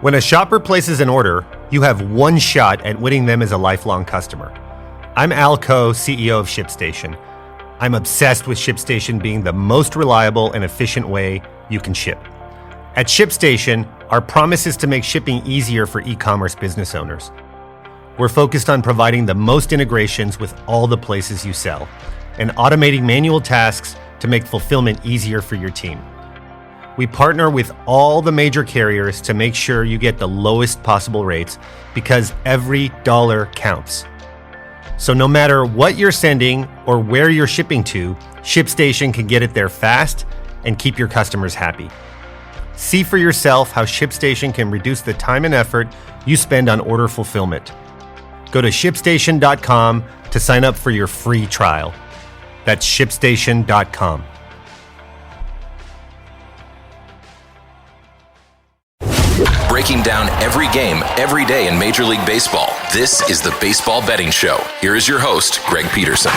When a shopper places an order, you have one shot at winning them as a lifelong customer. I'm Al Coe, CEO of ShipStation. I'm obsessed with ShipStation being the most reliable and efficient way you can ship. At ShipStation, our promise is to make shipping easier for e-commerce business owners. We're focused on providing the most integrations with all the places you sell and automating manual tasks to make fulfillment easier for your team. We partner with all the major carriers to make sure you get the lowest possible rates because every dollar counts. So no matter what you're sending or where you're shipping to, ShipStation can get it there fast and keep your customers happy. See for yourself how ShipStation can reduce the time and effort you spend on order fulfillment. Go to ShipStation.com to sign up for your free trial. That's ShipStation.com. Breaking down every game, every day in Major League Baseball. This is the Baseball Betting Show. Here is your host, Greg Peterson. A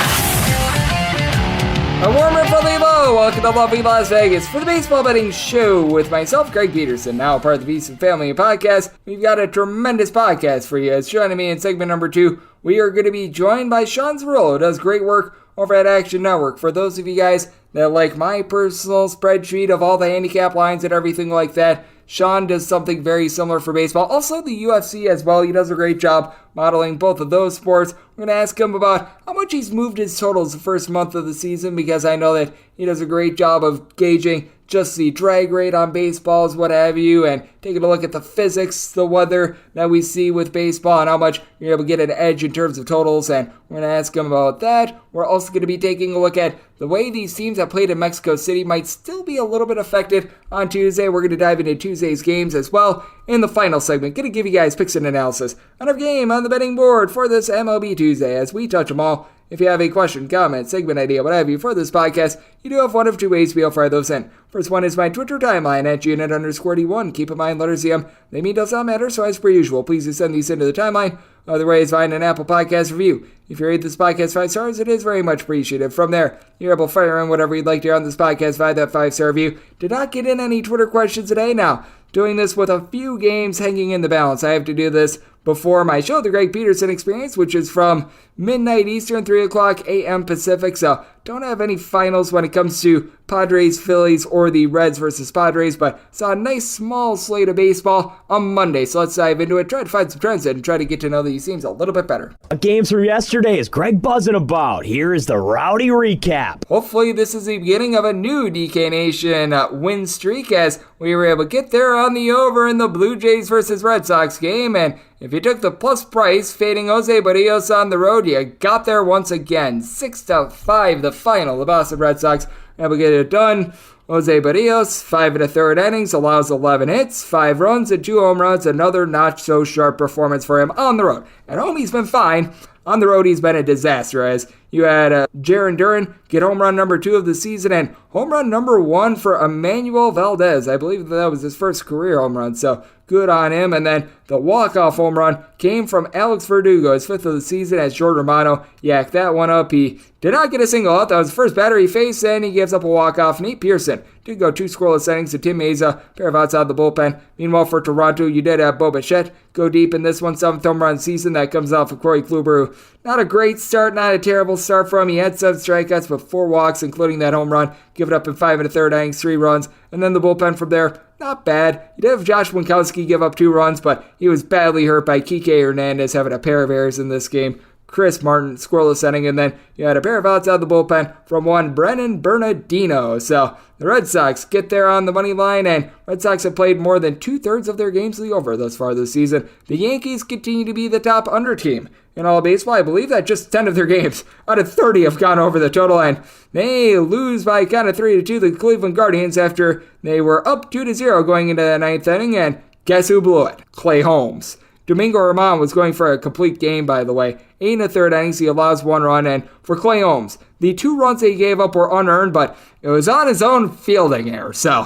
warm and friendly hello. Welcome to lovely Las Vegas for the Baseball Betting Show with myself, Greg Peterson, now part of the Beast and Family podcast. We've got a tremendous podcast for you. As joining me in segment number 2, we are going to be joined by Sean Zerillo, who does great work over at Action Network. For those of you guys that like my personal spreadsheet of all the handicap lines and everything like that, Sean does something very similar for baseball. Also the UFC as well. He does a great job modeling both of those sports. We're going to ask him about how much he's moved his totals the first month of the season, because I know that he does a great job of gauging just the drag rate on baseballs, what have you, and taking a look at the physics, the weather that we see with baseball, and how much you're able to get an edge in terms of totals, and we're going to ask him about that. We're also going to be taking a look at the way these teams that played in Mexico City might still be a little bit affected on Tuesday. We're going to dive into Tuesday's games as well. In the final segment, going to give you guys picks and analysis on our game on the betting board for this MLB Tuesday as we touch them all. If you have a question, comment, segment idea, what have you for this podcast, you do have one of two ways to be able to fire those in. First one is my Twitter timeline at @unit_D1. Keep in mind, letters CM, they mean does not matter, so as per usual, please do send these into the timeline. Otherwise, find an Apple Podcast review. If you rate this podcast 5 stars, it is very much appreciated. From there, you're able to fire in whatever you'd like to hear on this podcast via that 5-star review. Did not get in any Twitter questions today. Now, doing this with a few games hanging in the balance. I have to do this before my show, The Greg Peterson Experience, which is from midnight Eastern, 3 o'clock a.m. Pacific. So don't have any finals when it comes to Padres, Phillies, or the Reds versus Padres, but saw a nice small slate of baseball on Monday. So let's dive into it, try to find some trends and try to get to know these teams a little bit better. Games from yesterday is Greg buzzing about. Here is the rowdy recap. Hopefully this is the beginning of a new DK Nation win streak, as we were able to get there on the over in the Blue Jays versus Red Sox game. And if you took the plus price, fading Jose Barrios on the road, you got there once again. 6-5 the final. The Boston Red Sox able to get it done. Jose Barrios, 5 1/3 innings, allows 11 hits, 5 runs, and 2 home runs. Another not-so-sharp performance for him on the road. At home, he's been fine. On the road, he's been a disaster, as you had Jarren Duran get home run number 2 of the season and home run number 1 for Emmanuel Valdez. I believe that was his first career home run, so good on him. And then the walk-off home run came from Alex Verdugo, his 5th of the season, as Jordan Romano yacked that one up. He did not get a single out. That was the first batter he faced, and he gives up a walk-off. Nate Pearson did go 2 scoreless innings to Tim Meza, pair of outs out of the bullpen. Meanwhile, for Toronto, you did have Bo Bichette go deep in this one, 7th home run season. That comes off of Corey Kluber. Not a great start, not a terrible start for him. He had 7 strikeouts, but 4 walks, including that home run. Give it up in 5 1/3 innings, 3 runs. And then the bullpen from there, not bad. You did have Josh Winkowski give up 2 runs, but he was badly hurt by Kike Hernandez having a pair of errors in this game. Chris Martin, scoreless inning, and then you had a pair of outs out of the bullpen from one Brennan Bernardino. So the Red Sox get there on the money line, and Red Sox have played more than 2/3 of their games to the over thus far this season. The Yankees continue to be the top under team in all of baseball. I believe that just 10 of their games out of 30 have gone over the total, and they lose by kind of 3-2 to the Cleveland Guardians after they were up 2-0 going into the 9th inning, and guess who blew it? Clay Holmes. Domingo Germán was going for a complete game, by the way. 8 1/3 innings, he allows 1 run, and for Clay Holmes, the 2 runs that he gave up were unearned, but it was on his own fielding error. So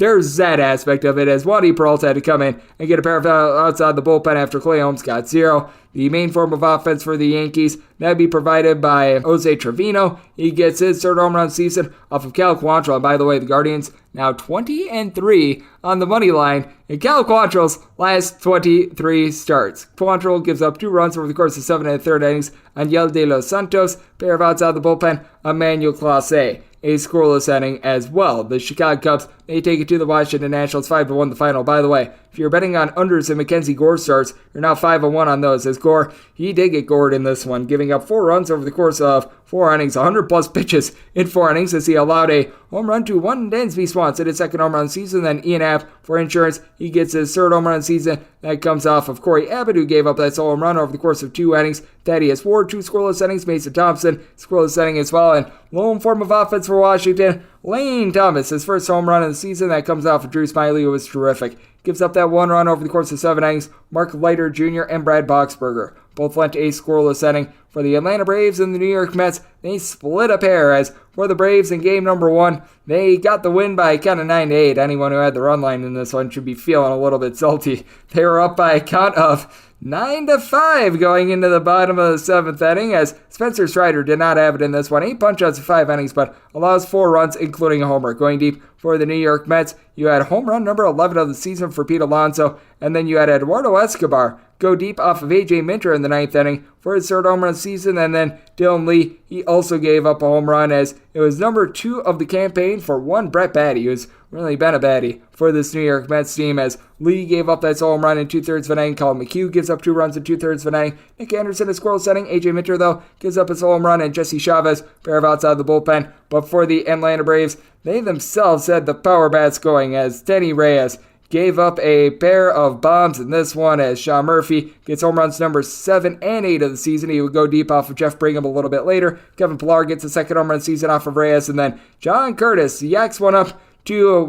there's that aspect of it, as Wandy Peralta had to come in and get a pair of outside the bullpen after Clay Holmes got 0. The main form of offense for the Yankees, that'd be provided by Jose Trevino. He gets his third home run season off of Cal Quantrill. And by the way, the Guardians now 20-3 on the money line in Cal Quantrill's last 23 starts. Quantrill gives up 2 runs over the course of 7 1/3 innings on Yel de los Santos, pair of outside the bullpen, Emmanuel Clase. A scoreless inning as well. The Chicago Cubs, they take it to the Washington Nationals 5-1 the final. By the way, if you're betting on unders in Mackenzie Gore starts, you're now 5-1 on those, as Gore, he did get gored in this one, giving up 4 runs over the course of 4 innings, 100 plus pitches in 4 innings, as he allowed a home run to one Dansby Swanson, his second home run season. Then Ian Happ for insurance, he gets his third home run season. That comes off of Corey Abbott, who gave up that solo home run over the course of 2 innings. Thaddeus Ward, 2 scoreless innings. Mason Thompson, scoreless inning as well. And lone form of offense for Washington, Lane Thomas, his first home run of the season. That comes off of Drew Smyly, who was terrific. Gives up that 1 run over the course of 7 innings. Mark Leiter Jr. and Brad Boxberger both lent a scoreless inning. For the Atlanta Braves and the New York Mets, they split a pair, as for the Braves in game number 1, they got the win by a count of 9-8. Anyone who had the run line in this one should be feeling a little bit salty. They were up by a count of 9-5 going into the bottom of the 7th inning, as Spencer Strider did not have it in this one. 8 punch-outs in 5 innings, but allows 4 runs, including a homer. Going deep for the New York Mets, you had home run number 11 of the season for Pete Alonso, and then you had Eduardo Escobar go deep off of A.J. Minter in the 9th inning for his third home run season, and then Dylan Lee, he also gave up a home run, as it was number 2 of the campaign for one Brett Baty, who's really been a baddie for this New York Mets team, as Lee gave up that solo home run in 2/3 of an inning. Colin McHugh gives up 2 runs in 2/3 of an inning. Nick Anderson is scoreless inning. A.J. Minter, though, gives up a solo home run, and Jesse Chavez, pair of outside the bullpen. But for the Atlanta Braves, they themselves had the power bats going, as Denny Reyes gave up a pair of bombs in this one, as Sean Murphy gets home runs number 7 and 8 of the season. He would go deep off of Jeff Brigham a little bit later. Kevin Pillar gets a second home run season off of Reyes, and then John Curtis yaks one up to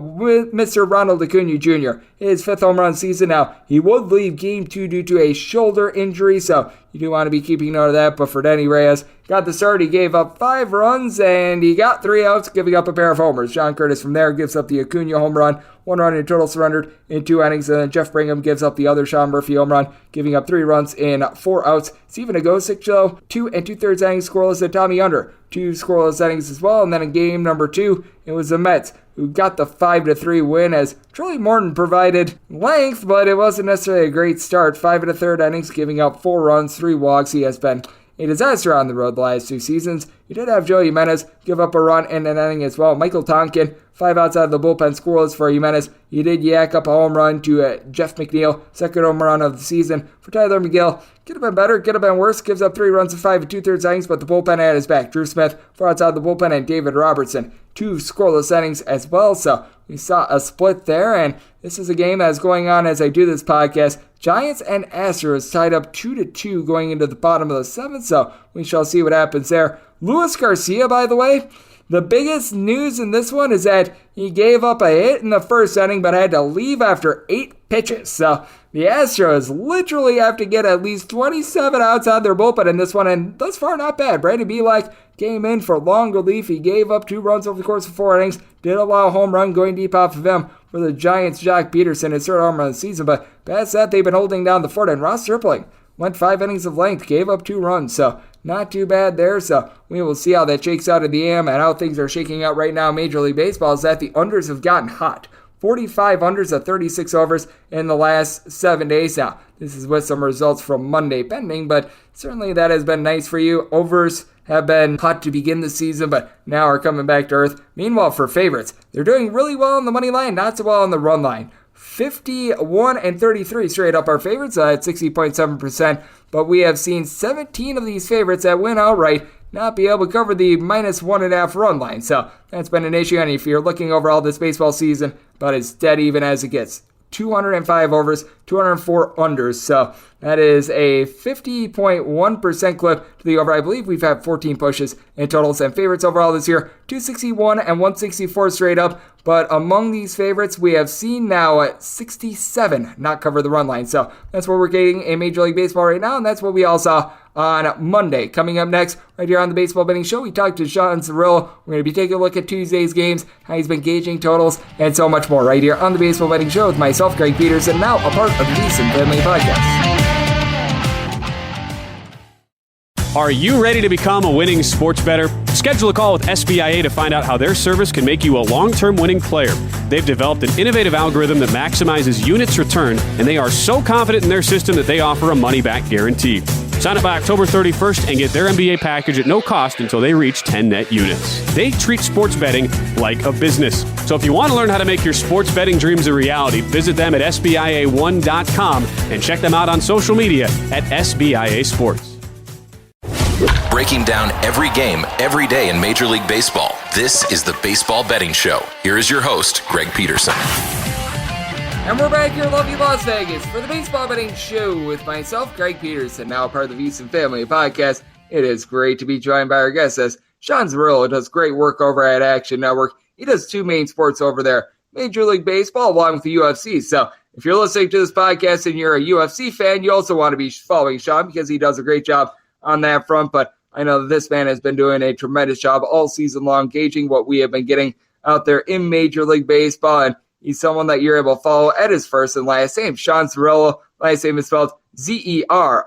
Mr. Ronald Acuna Jr., his 5th home run season. Now, he would leave game 2 due to a shoulder injury, so you do want to be keeping note of that. But for Denny Reyes, got the start. He gave up 5 runs, and he got 3 outs, giving up a pair of homers. John Curtis from there gives up the Acuna home run, 1 run in total surrendered in 2 innings, and then Jeff Brigham gives up the other Sean Murphy home run, giving up 3 runs in 4 outs. Steven Agosic, though, 2 2/3 innings scoreless, and Tommy Under, 2 scoreless innings as well. And then in game number 2, it was the Mets who got the 5-3 win, as Charlie Morton provided length, but it wasn't necessarily a great start. 5 1/3 innings, giving up 4 runs, 3 walks. He has been a disaster on the road the last 2 seasons. You did have Joe Jimenez give up a run in an inning as well. Michael Tonkin, 5 outside the bullpen, scoreless for Jimenez. He did yak up a home run to Jeff McNeil, second home run of the season. For Tyler McGill, could have been better, could have been worse. Gives up 3 runs in 5 2/3 innings, but the bullpen had his back. Drew Smith, 4 outside the bullpen, and David Robertson, 2 scoreless innings as well. So we saw a split there, and this is a game that is going on as I do this podcast. Giants and Astros tied up 2-2 going into the bottom of the 7th, so we shall see what happens there. Luis Garcia, by the way, the biggest news in this one is that he gave up a hit in the 1st inning, but had to leave after 8 pitches. So the Astros literally have to get at least 27 outs out of their bullpen in this one, and thus far not bad. Brandon Belak came in for long relief. He gave up 2 runs over the course of 4 innings, did allow a home run going deep off of him for the Giants. Jock Peterson, his 3rd home run of the season, but past that they've been holding down the fort, and Ross Stripling went 5 innings of length, gave up 2 runs, so not too bad there. So we will see how that shakes out in the AM, and how things are shaking out right now in Major League Baseball is that the unders have gotten hot. 45 unders at 36 overs in the last 7 days. Now, this is with some results from Monday pending, but certainly that has been nice for you. Overs have been hot to begin the season, but now are coming back to earth. Meanwhile, for favorites, they're doing really well on the money line, not so well on the run line. 51 and 33 straight up our favorites at 60.7%, but we have seen 17 of these favorites that win outright not be able to cover the -1.5 run line. So that's been an issue, and if you're looking over all this baseball season, about as dead even as it gets. 205 overs, 204 unders. So that is a 50.1% clip to the over. I believe we've had 14 pushes in totals, and favorites overall this year, 261 and 164 straight up. But among these favorites, we have seen now at 67 not cover the run line. So that's what we're getting in Major League Baseball right now, and that's what we all saw on Monday. Coming up next, right here on the Baseball Betting Show, we talked to Sean Zerillo. We're going to be taking a look at Tuesday's games, how he's been gauging totals, and so much more right here on the Baseball Betting Show with myself, Greg Peterson, now a part of the VSiN Family Podcast. Are you ready to become a winning sports bettor? Schedule a call with SBIA to find out how their service can make you a long-term winning player. They've developed an innovative algorithm that maximizes units return, and they are so confident in their system that they offer a money-back guarantee. Sign up by October 31st and get their MBA package at no cost until they reach 10 net units. They treat sports betting like a business. So if you want to learn how to make your sports betting dreams a reality, visit them at SBIA1.com and check them out on social media at SBIA Sports. Breaking down every game, every day in Major League Baseball. This is the Baseball Betting Show. Here is your host, Greg Peterson. And we're back here in lovely Las Vegas for the Baseball Betting Show with myself, Greg Peterson, now part of the VSiN Family Podcast. It is great to be joined by our guest as Sean Zerillo does great work over at Action Network. He does two main sports over there, Major League Baseball along with the UFC. So if you're listening to this podcast and you're a UFC fan, you also want to be following Sean because he does a great job on that front. But I know that this man has been doing a tremendous job all season long, gauging what we have been getting out there in Major League Baseball. And he's someone that you're able to follow at his first and last name. Sean Zerillo, last name is spelled Zerillo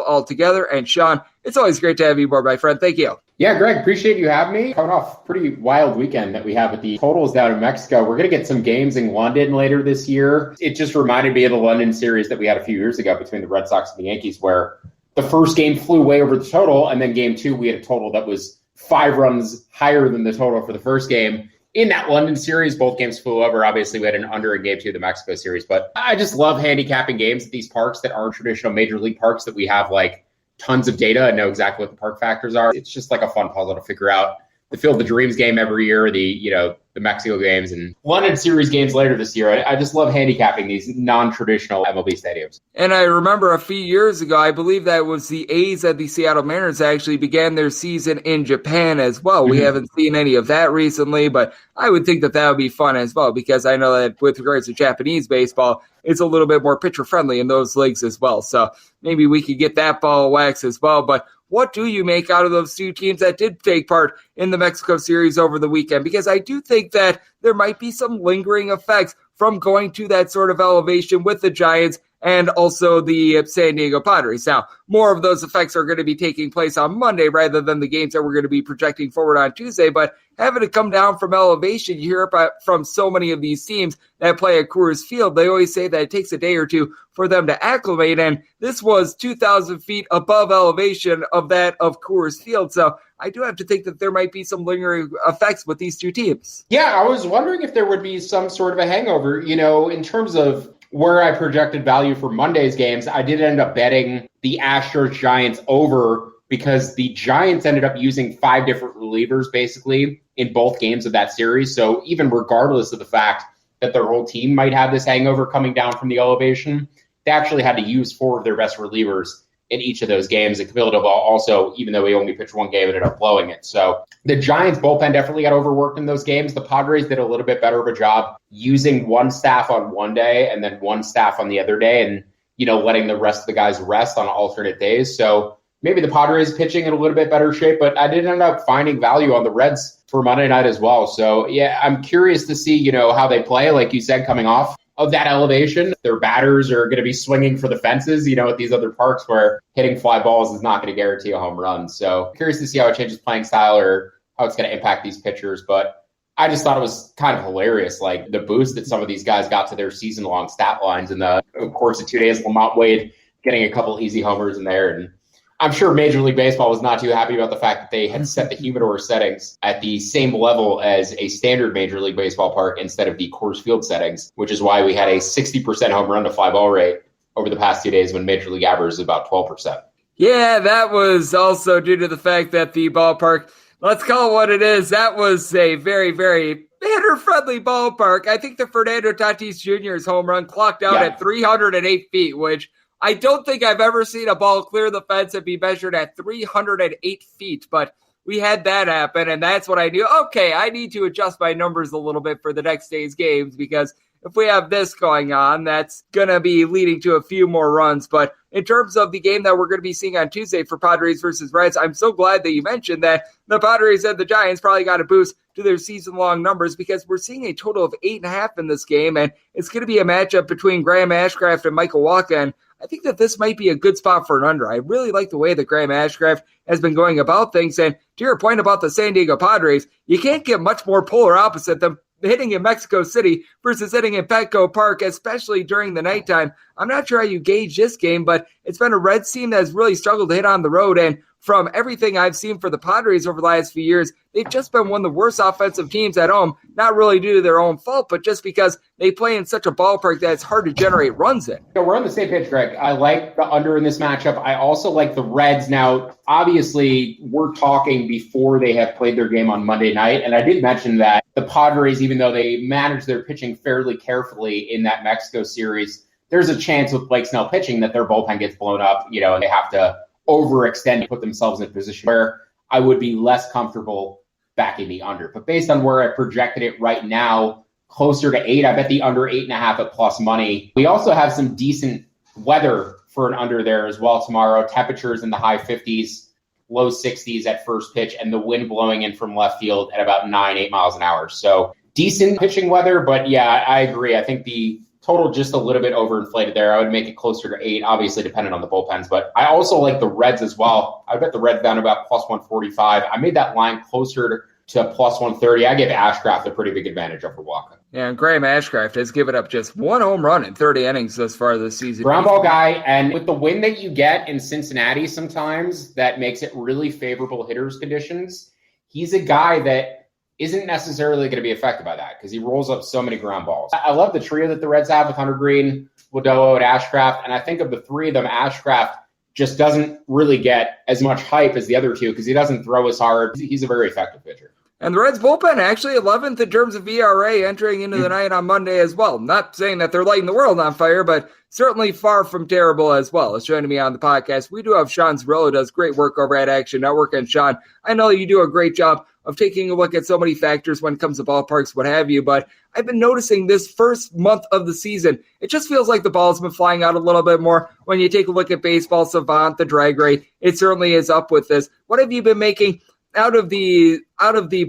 all together. And Sean, it's always great to have you aboard, my friend. Thank you. Yeah, Greg, appreciate you having me. Coming off a pretty wild weekend that we have with the totals down in Mexico. We're going to get some games in London later this year. It just reminded me of the London series that we had a few years ago between the Red Sox and the Yankees, where the first game flew way over the total, and then game two, we had a total that was 5 runs higher than the total for the first game. In that London series, both games flew over. Obviously, we had an under in game two of the Mexico series, but I just love handicapping games at these parks that aren't traditional major league parks that we have like tons of data and know exactly what the park factors are. It's just like a fun puzzle to figure out. The Field of Dreams game every year, the Mexico games and London series games later this year. I just love handicapping these non-traditional MLB stadiums. And I remember a few years ago, I believe that was the A's and the Seattle Mariners actually began their season in Japan as well. We haven't seen any of that recently, but I would think that would be fun as well, because I know that with regards to Japanese baseball, it's a little bit more pitcher friendly in those leagues as well. So maybe we could get that ball of wax as well. But what do you make out of those two teams that did take part in the Mexico series over the weekend? Because I do think that there might be some lingering effects from going to that sort of elevation with the Giants and also the San Diego Padres. Now, more of those effects are going to be taking place on Monday rather than the games that we're going to be projecting forward on Tuesday. But having to come down from elevation, you hear from so many of these teams that play at Coors Field, they always say that it takes a day or two for them to acclimate. And this was 2,000 feet above elevation of that of Coors Field. So I do have to think that there might be some lingering effects with these two teams. Yeah, I was wondering if there would be some sort of a hangover, in terms of where I projected value for Monday's games. I did end up betting the Astros Giants over because the Giants ended up using 5 different relievers basically in both games of that series. So even regardless of the fact that their whole team might have this hangover coming down from the elevation, they actually had to use 4 of their best relievers in each of those games. And Cabildo also, even though he only pitched one game, ended up blowing it. So the Giants bullpen definitely got overworked in those games. The Padres did a little bit better of a job using one staff on one day and then one staff on the other day and, letting the rest of the guys rest on alternate days. So maybe the Padres pitching in a little bit better shape, but I did end up finding value on the Reds for Monday night as well. So yeah, I'm curious to see, how they play, like you said, coming off of that elevation. Their batters are going to be swinging for the fences, at these other parks where hitting fly balls is not going to guarantee a home run. So curious to see how it changes playing style or how it's going to impact these pitchers. But I just thought it was kind of hilarious, like the boost that some of these guys got to their season-long stat lines in the course of 2 days. Lamont Wade getting a couple easy homers in there. And I'm sure Major League Baseball was not too happy about the fact that they had set the humidor settings at the same level as a standard Major League Baseball park instead of the Coors Field settings, which is why we had a 60% home run to fly ball rate over the past 2 days when Major League average is about 12%. Yeah, that was also due to the fact that the ballpark, let's call it what it is, that was a very, very hitter-friendly ballpark. I think the Fernando Tatis Jr.'s home run clocked out at 308 feet, which I don't think I've ever seen a ball clear the fence and be measured at 308 feet, but we had that happen, and that's what I knew. Okay, I need to adjust my numbers a little bit for the next day's games because if we have this going on, that's going to be leading to a few more runs. But in terms of the game that we're going to be seeing on Tuesday for Padres versus Reds, I'm so glad that you mentioned that the Padres and the Giants probably got a boost to their season-long numbers, because we're seeing a total of 8.5 in this game, and it's going to be a matchup between Graham Ashcraft and Michael Wacha, and I think that this might be a good spot for an under. I really like the way that Graham Ashcraft has been going about things, and to your point about the San Diego Padres, you can't get much more polar opposite than hitting in Mexico City versus hitting in Petco Park, especially during the nighttime. I'm not sure how you gauge this game, but it's been a Reds team that has really struggled to hit on the road, and from everything I've seen for the Padres over the last few years, they've just been one of the worst offensive teams at home, not really due to their own fault, but just because they play in such a ballpark that it's hard to generate runs in. Yeah, we're on the same page, Greg. I like the under in this matchup. I also like the Reds. Now, obviously, we're talking before they have played their game on Monday night, and I did mention that the Padres, even though they manage their pitching fairly carefully in that Mexico series, there's a chance with Blake Snell pitching that their bullpen gets blown up, and they have to overextend to put themselves in a position where I would be less comfortable backing the under. But based on where I projected it right now, closer to 8, I bet the under 8.5 at plus money. We also have some decent weather for an under there as well tomorrow. Temperatures in the high 50s, low 60s at first pitch, and the wind blowing in from left field at about 8 miles an hour. So decent pitching weather, but yeah, I agree. I think the total just a little bit overinflated there. I would make it closer to 8, obviously dependent on the bullpens. But I also like the Reds as well. I bet the Reds down about plus 145. I made that line closer to plus 130. I give Ashcraft a pretty big advantage over Wacha. Yeah, and Graham Ashcraft has given up just 1 home run in 30 innings thus far this season. Ground ball guy, and with the wind that you get in Cincinnati sometimes, that makes it really favorable hitters conditions. He's a guy that isn't necessarily going to be affected by that because he rolls up so many ground balls. I love the trio that the Reds have with Hunter Green, Wadowo, and Ashcraft. And I think of the three of them, Ashcraft just doesn't really get as much hype as the other two because he doesn't throw as hard. He's a very effective pitcher. And the Reds bullpen actually 11th in terms of ERA entering into the night on Monday as well. Not saying that they're lighting the world on fire, but certainly far from terrible as well. As joining me on the podcast, we do have Sean Zerillo, who does great work over at Action Network. And Sean, I know you do a great job of taking a look at so many factors when it comes to ballparks, what have you, but I've been noticing this first month of the season, it just feels like the ball's been flying out a little bit more. When you take a look at Baseball Savant, the drag rate, it certainly is up with this. What have you been making out of the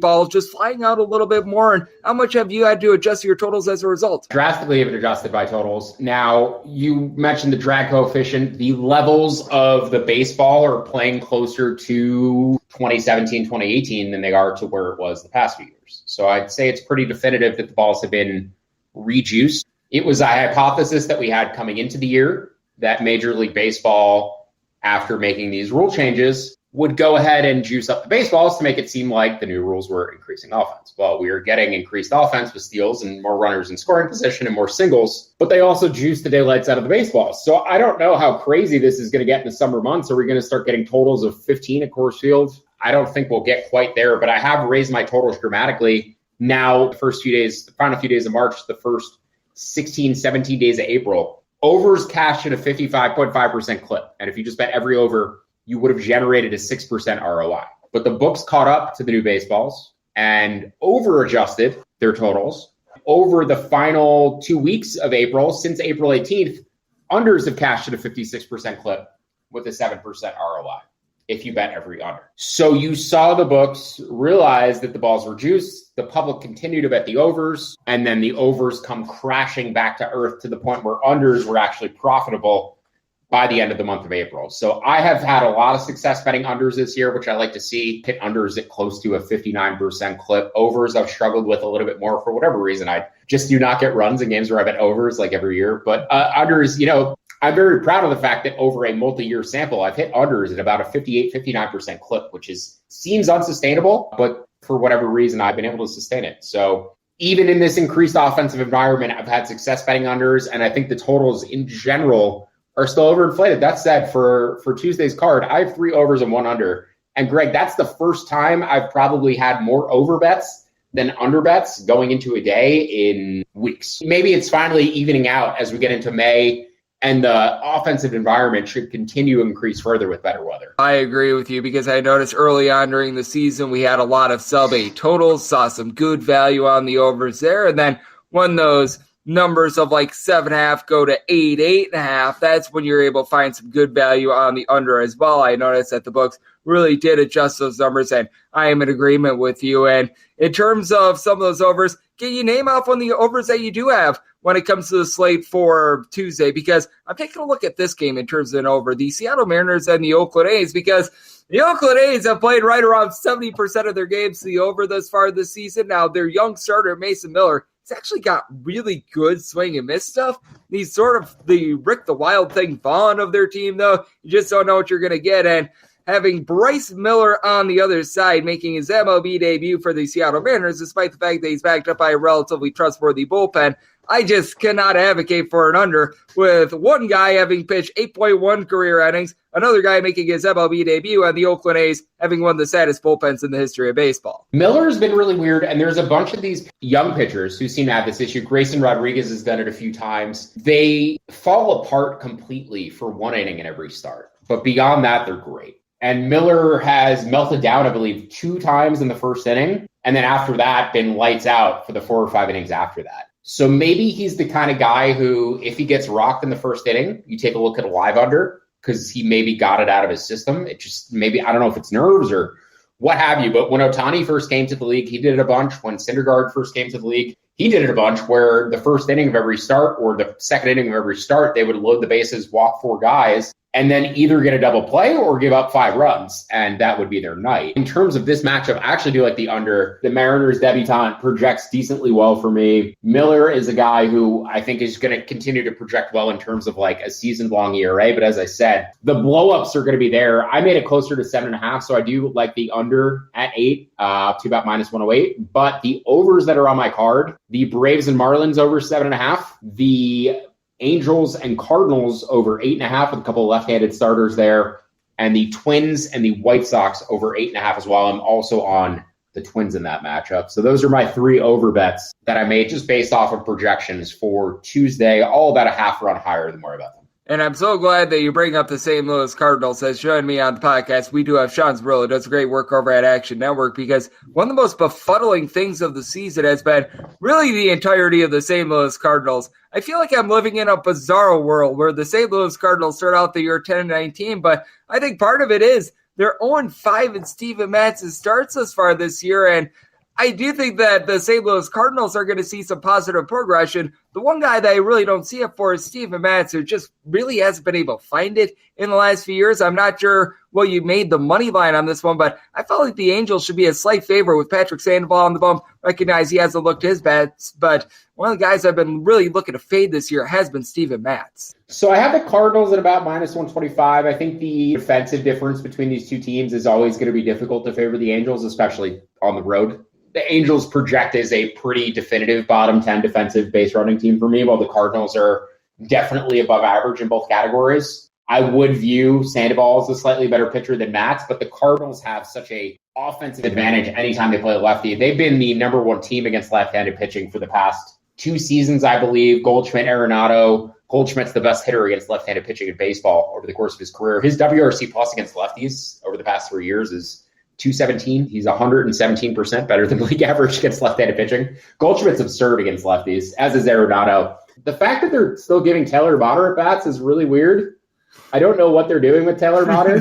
balls just flying out a little bit more, and how much have you had to adjust your totals as a result? Drastically have adjusted by totals. Now, you mentioned the drag coefficient. The levels of the baseball are playing closer to 2017, 2018 than they are to where it was the past few years. So I'd say it's pretty definitive that the balls have been rejuiced. It was a hypothesis that we had coming into the year that Major League Baseball, after making these rule changes, would go ahead and juice up the baseballs to make it seem like the new rules were increasing offense. Well, we are getting increased offense with steals and more runners in scoring position and more singles, but they also juice the daylights out of the baseballs. So I don't know how crazy this is going to get in the summer months. Are we going to start getting totals of 15 at Coors Field? I don't think we'll get quite there, but I have raised my totals dramatically now the final few days of March, the first 16, 17 days of April. Overs cashed at a 55.5% clip. And if you just bet every over, you would have generated a 6% ROI. But the books caught up to the new baseballs and over-adjusted their totals. Over the final 2 weeks of April, since April 18th, unders have cashed at a 56% clip with a 7% ROI if you bet every under. So you saw the books realize that the balls were juiced. The public continued to bet the overs, and then the overs come crashing back to earth to the point where unders were actually profitable by the end of the month of April. So I have had a lot of success betting unders this year, which I like to see. Hit unders at close to a 59% clip. Overs I've struggled with a little bit more for whatever reason. I just do not get runs in games where I bet overs like every year. But unders, I'm very proud of the fact that over a multi-year sample, I've hit unders at about a 59% clip, which seems unsustainable, but for whatever reason, I've been able to sustain it. So even in this increased offensive environment, I've had success betting unders, and I think the totals in general are still overinflated. That said, for Tuesday's card, I have 3 overs and 1 under. And Greg, that's the first time I've probably had more over bets than under bets going into a day in weeks. Maybe it's finally evening out as we get into May, and the offensive environment should continue to increase further with better weather. I agree with you because I noticed early on during the season we had a lot of sub-8 totals, saw some good value on the overs there, and then when those numbers of like 7.5 go to 8, 8.5, that's when you're able to find some good value on the under as well. I noticed that the books really did adjust those numbers, and I am in agreement with you. And in terms of some of those overs, can you name off one of the overs that you do have when it comes to the slate for Tuesday? Because I'm taking a look at this game in terms of an over, the Seattle Mariners and the Oakland A's, because the Oakland A's have played right around 70% of their games to the over thus far this season. Now, their young starter, Mason Miller, he's actually got really good swing and miss stuff. He's sort of the Rick the Wild Thing Vaughn of their team, though. You just don't know what you're going to get. And having Bryce Miller on the other side making his MLB debut for the Seattle Mariners, despite the fact that he's backed up by a relatively trustworthy bullpen, I just cannot advocate for an under with one guy having pitched 8.1 career innings, another guy making his MLB debut, and the Oakland A's having one of the saddest bullpens in the history of baseball. Miller's been really weird, and there's a bunch of these young pitchers who seem to have this issue. Grayson Rodriguez has done it a few times. They fall apart completely for one inning in every start, but beyond that, they're great. And Miller has melted down, I believe, 2 times in the first inning, and then after that, been lights out for the 4 or 5 innings after that. So maybe he's the kind of guy who, if he gets rocked in the first inning, you take a look at a live under because he maybe got it out of his system. It just maybe, I don't know if it's nerves or what have you, but when Ohtani first came to the league, he did it a bunch. When Syndergaard first came to the league, he did it a bunch where the first inning of every start or the second inning of every start, they would load the bases, walk 4 guys, and then either get a double play or give up 5 runs, and that would be their night. In terms of this matchup, I actually do like the under. The Mariners debutant projects decently well for me. Miller is a guy who I think is going to continue to project well in terms of like a season-long ERA, but as I said, the blow-ups are going to be there. I made it closer to 7.5, so I do like the under at 8, to about minus 108, but the overs that are on my card, the Braves and Marlins over 7.5, the Angels and Cardinals over 8.5 with a couple of left-handed starters there, and the Twins and the White Sox over 8.5 as well. I'm also on the Twins in that matchup. So those are my 3 over bets that I made just based off of projections for Tuesday, all about a half run higher than worry about them. And I'm so glad that you bring up the St. Louis Cardinals as joined me on the podcast. We do have Sean Zerillo, does great work over at Action Network, because one of the most befuddling things of the season has been really the entirety of the St. Louis Cardinals. I feel like I'm living in a bizarre world where the St. Louis Cardinals start out the year 10-19, but I think part of it is they're 0-5 in Steven Matz's starts thus far this year, and I do think that the St. Louis Cardinals are going to see some positive progression. The one guy that I really don't see it for is Steven Matz, who just really hasn't been able to find it in the last few years. I'm not sure what you made the money line on this one, but I felt like the Angels should be a slight favorite with Patrick Sandoval on the bump. Recognize he hasn't looked his best, but one of the guys I've been really looking to fade this year has been Steven Matz. So I have the Cardinals at about minus 125. I think the defensive difference between these two teams is always going to be difficult to favor the Angels, especially on the road. The Angels project as a pretty definitive bottom 10 defensive base running team for me, while the Cardinals are definitely above average in both categories. I would view Sandoval as a slightly better pitcher than Matz, but the Cardinals have such a offensive advantage anytime they play a lefty. They've been the number 1 team against left-handed pitching for the past 2 seasons, I believe. Goldschmidt, Arenado. Goldschmidt's the best hitter against left-handed pitching in baseball over the course of his career. His WRC plus against lefties over the past 3 years is 217. He's 117% better than league average against left-handed pitching. Goldschmidt's absurd against lefties, as is Arenado. The fact that they're still giving Taylor Motter at bats is really weird. I don't know what they're doing with Taylor Motter,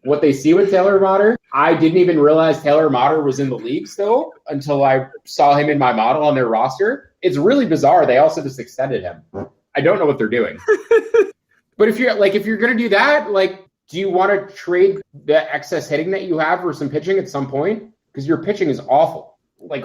what they see with Taylor Motter. I didn't even realize Taylor Motter was in the league still until I saw him in my model on their roster. It's really bizarre. They also just extended him. I don't know what they're doing. But if you're going to do that, do you want to trade the excess hitting that you have for some pitching at some point? Because your pitching is awful,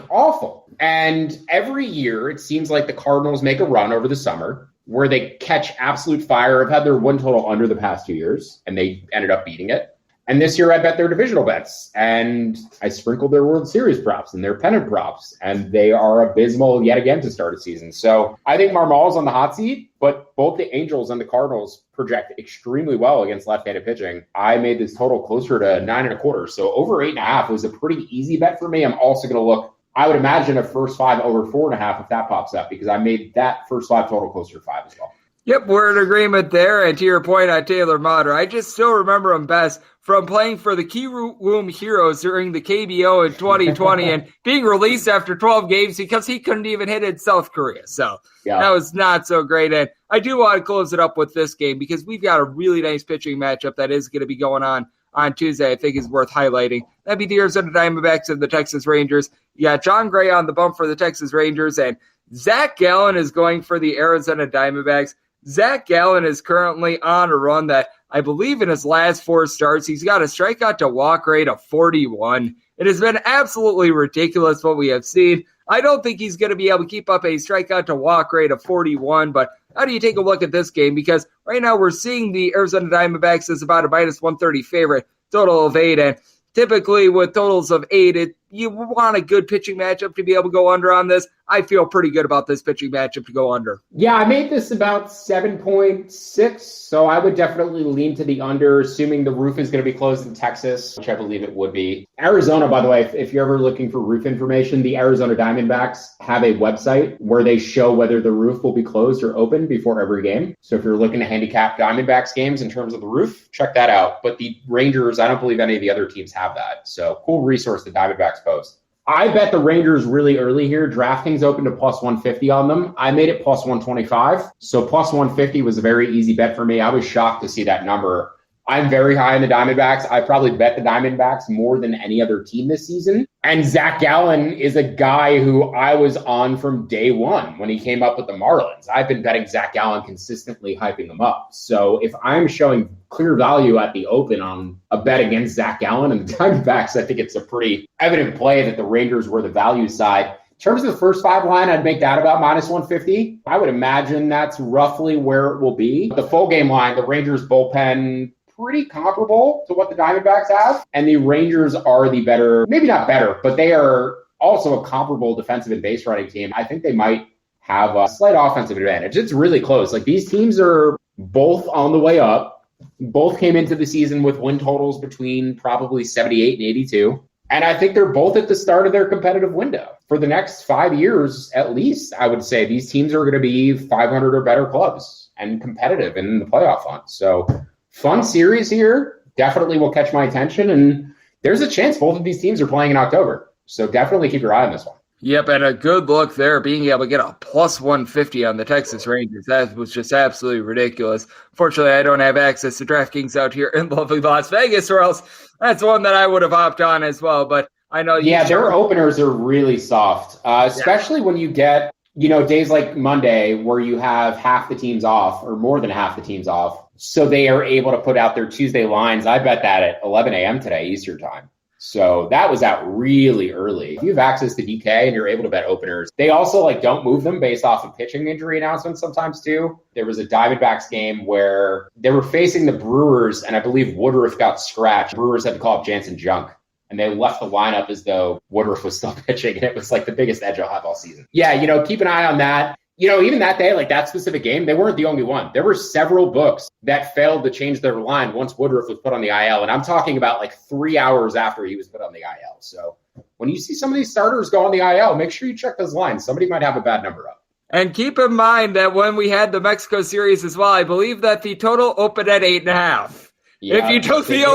awful. And every year it seems like the Cardinals make a run over the summer where they catch absolute fire. I've had their win total under the past 2 years, and they ended up beating it. And this year I bet their divisional bets, and I sprinkled their World Series props and their pennant props, and they are abysmal yet again to start a season. So I think Marmol's on the hot seat, but both the Angels and the Cardinals project extremely well against left-handed pitching. I made this total closer to 9.25, so over 8.5 was a pretty easy bet for me. I'm also going to look, I would imagine, a first 5 over 4.5 if that pops up, because I made that first 5 total closer to 5 as well. Yep, we're in agreement there. And to your point on Taylor Motter, I just still remember him best from playing for the Kiwoom Heroes during the KBO in 2020 and being released after 12 games because he couldn't even hit in South Korea. So that was not so great. And I do want to close it up with this game because we've got a really nice pitching matchup that is going to be going on Tuesday. I think is worth highlighting. That'd be the Arizona Diamondbacks and the Texas Rangers. You got John Gray on the bump for the Texas Rangers, and Zach Gallen is going for the Arizona Diamondbacks. Zach Gallen is currently on a run that I believe in his last 4 starts, he's got a strikeout to walk rate of 41. It has been absolutely ridiculous what we have seen. I don't think he's going to be able to keep up a strikeout to walk rate of 41, but how do you take a look at this game? Because right now we're seeing the Arizona Diamondbacks as about a minus 130 favorite, total of 8, and typically with totals of 8, you want a good pitching matchup to be able to go under on this. I feel pretty good about this pitching matchup to go under. Yeah, I made this about 7.6, so I would definitely lean to the under, assuming the roof is going to be closed in Texas, which I believe it would be. Arizona, by the way, if you're ever looking for roof information, the Arizona Diamondbacks have a website where they show whether the roof will be closed or open before every game. So if you're looking to handicap Diamondbacks games in terms of the roof, check that out. But the Rangers, I don't believe any of the other teams have that. So cool resource the Diamondbacks post. I bet the Rangers really early here. DraftKings opened to plus 150 on them. I made it plus 125. So plus 150 was a very easy bet for me. I was shocked to see that number. I'm very high on the Diamondbacks. I probably bet the Diamondbacks more than any other team this season. And Zach Gallen is a guy who I was on from day one when he came up with the Marlins. I've been betting Zach Gallen consistently, hyping him up. So if I'm showing clear value at the open on a bet against Zach Gallen and the Diamondbacks, I think it's a pretty evident play that the Rangers were the value side. In terms of the first 5 line, I'd make that about minus 150. I would imagine that's roughly where it will be. The full game line, the Rangers bullpen, pretty comparable to what the Diamondbacks have. And the Rangers are the better, maybe not better, but they are also a comparable defensive and base running team. I think they might have a slight offensive advantage. It's really close. Like, these teams are both on the way up. Both came into the season with win totals between probably 78 and 82. And I think they're both at the start of their competitive window. For the next 5 years, at least, I would say these teams are going to be 500 or better clubs and competitive in the playoff hunt. So fun series here. Definitely will catch my attention. And there's a chance both of these teams are playing in October. So definitely keep your eye on this one. Yep, and a good look there, being able to get a plus 150 on the Texas Rangers. That was just absolutely ridiculous. Fortunately, I don't have access to DraftKings out here in lovely Las Vegas, or else that's one that I would have hopped on as well. But I know their openers are really soft, especially when you get, days like Monday where you have half the teams off or more than half the teams off. So they are able to put out their Tuesday lines. I bet that at 11 a.m. today, Eastern time. So that was out really early. If you have access to DK and you're able to bet openers, they also don't move them based off of pitching injury announcements sometimes too. There was a Diamondbacks game where they were facing the Brewers, and I believe Woodruff got scratched. Brewers had to call up Jansen Junk, and they left the lineup as though Woodruff was still pitching, and it was the biggest edge I'll have all season. Yeah, keep an eye on that. Even that day, that specific game, they weren't the only one. There were several books that failed to change their line once Woodruff was put on the IL. And I'm talking about 3 hours after he was put on the IL. So when you see some of these starters go on the IL, make sure you check those lines. Somebody might have a bad number up. And keep in mind that when we had the Mexico series as well, I believe that the total opened at 8.5. Yeah, if you took the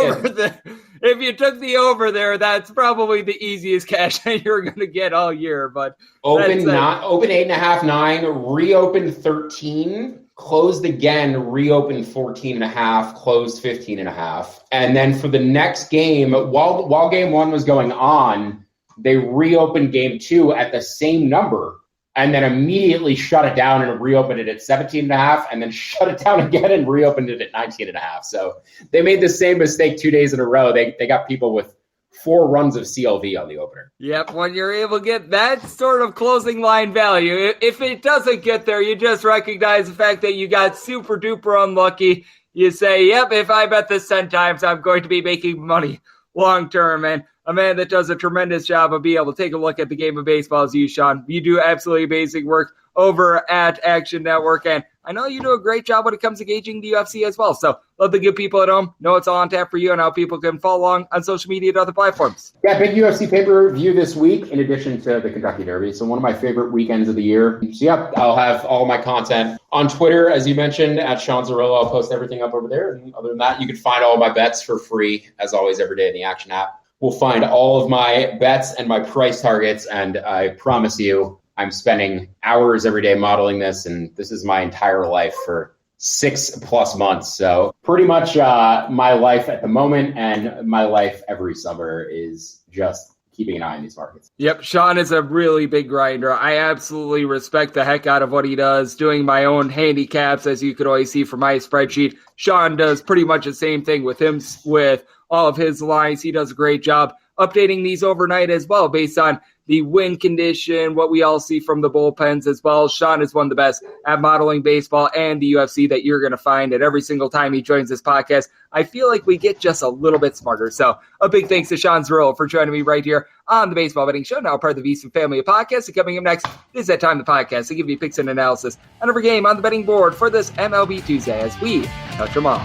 over there, that's probably the easiest cash that you're going to get all year. But open 8.5, 9, reopened 13, closed again, reopened 14.5, closed 15.5. And then for the next game, while game 1 was going on, they reopened game 2 at the same number, and then immediately shut it down and reopened it at 17.5, and then shut it down again and reopened it at 19.5. So they made the same mistake 2 days in a row. They got people with 4 runs of CLV on the opener. Yep, when you're able to get that sort of closing line value, if it doesn't get there, you just recognize the fact that you got super duper unlucky. You say, yep, if I bet this 10 times, I'm going to be making money long term. And a man that does a tremendous job of being able to take a look at the game of baseball is you, Sean. You do absolutely amazing work over at Action Network. And I know you do a great job when it comes to gauging the UFC as well. So love the good people at home know it's all on tap for you and how people can follow along on social media and other platforms. Yeah, big UFC pay-per-view this week in addition to the Kentucky Derby. So one of my favorite weekends of the year. So yeah, I'll have all my content on Twitter, as you mentioned, at Sean Zerillo. I'll post everything up over there. And other than that, you can find all my bets for free, as always, every day in the Action app. We'll find all of my bets and my price targets. And I promise you, I'm spending hours every day modeling this, and this is my entire life for 6+ months. So pretty much my life at the moment and my life every summer is just keeping an eye on these markets. Yep, Sean is a really big grinder. I absolutely respect the heck out of what he does, doing my own handicaps, as you could always see from my spreadsheet. Sean does pretty much the same thing with him, with all of his lines. He does a great job updating these overnight as well, based on the wind condition, what we all see from the bullpens as well. Sean is one of the best at modeling baseball and the UFC that you're going to find. And every single time he joins this podcast, I feel like we get just a little bit smarter. So a big thanks to Sean Zerillo for joining me right here on the Baseball Betting Show, now part of the VSiN family of podcasts. And coming up next is that time the podcast to give you picks and analysis on every game on the betting board for this MLB Tuesday as we touch them all.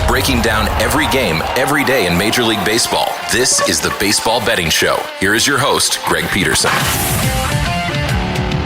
Breaking down every game, every day in Major League Baseball. This is the Baseball Betting Show. Here is your host, Greg Peterson.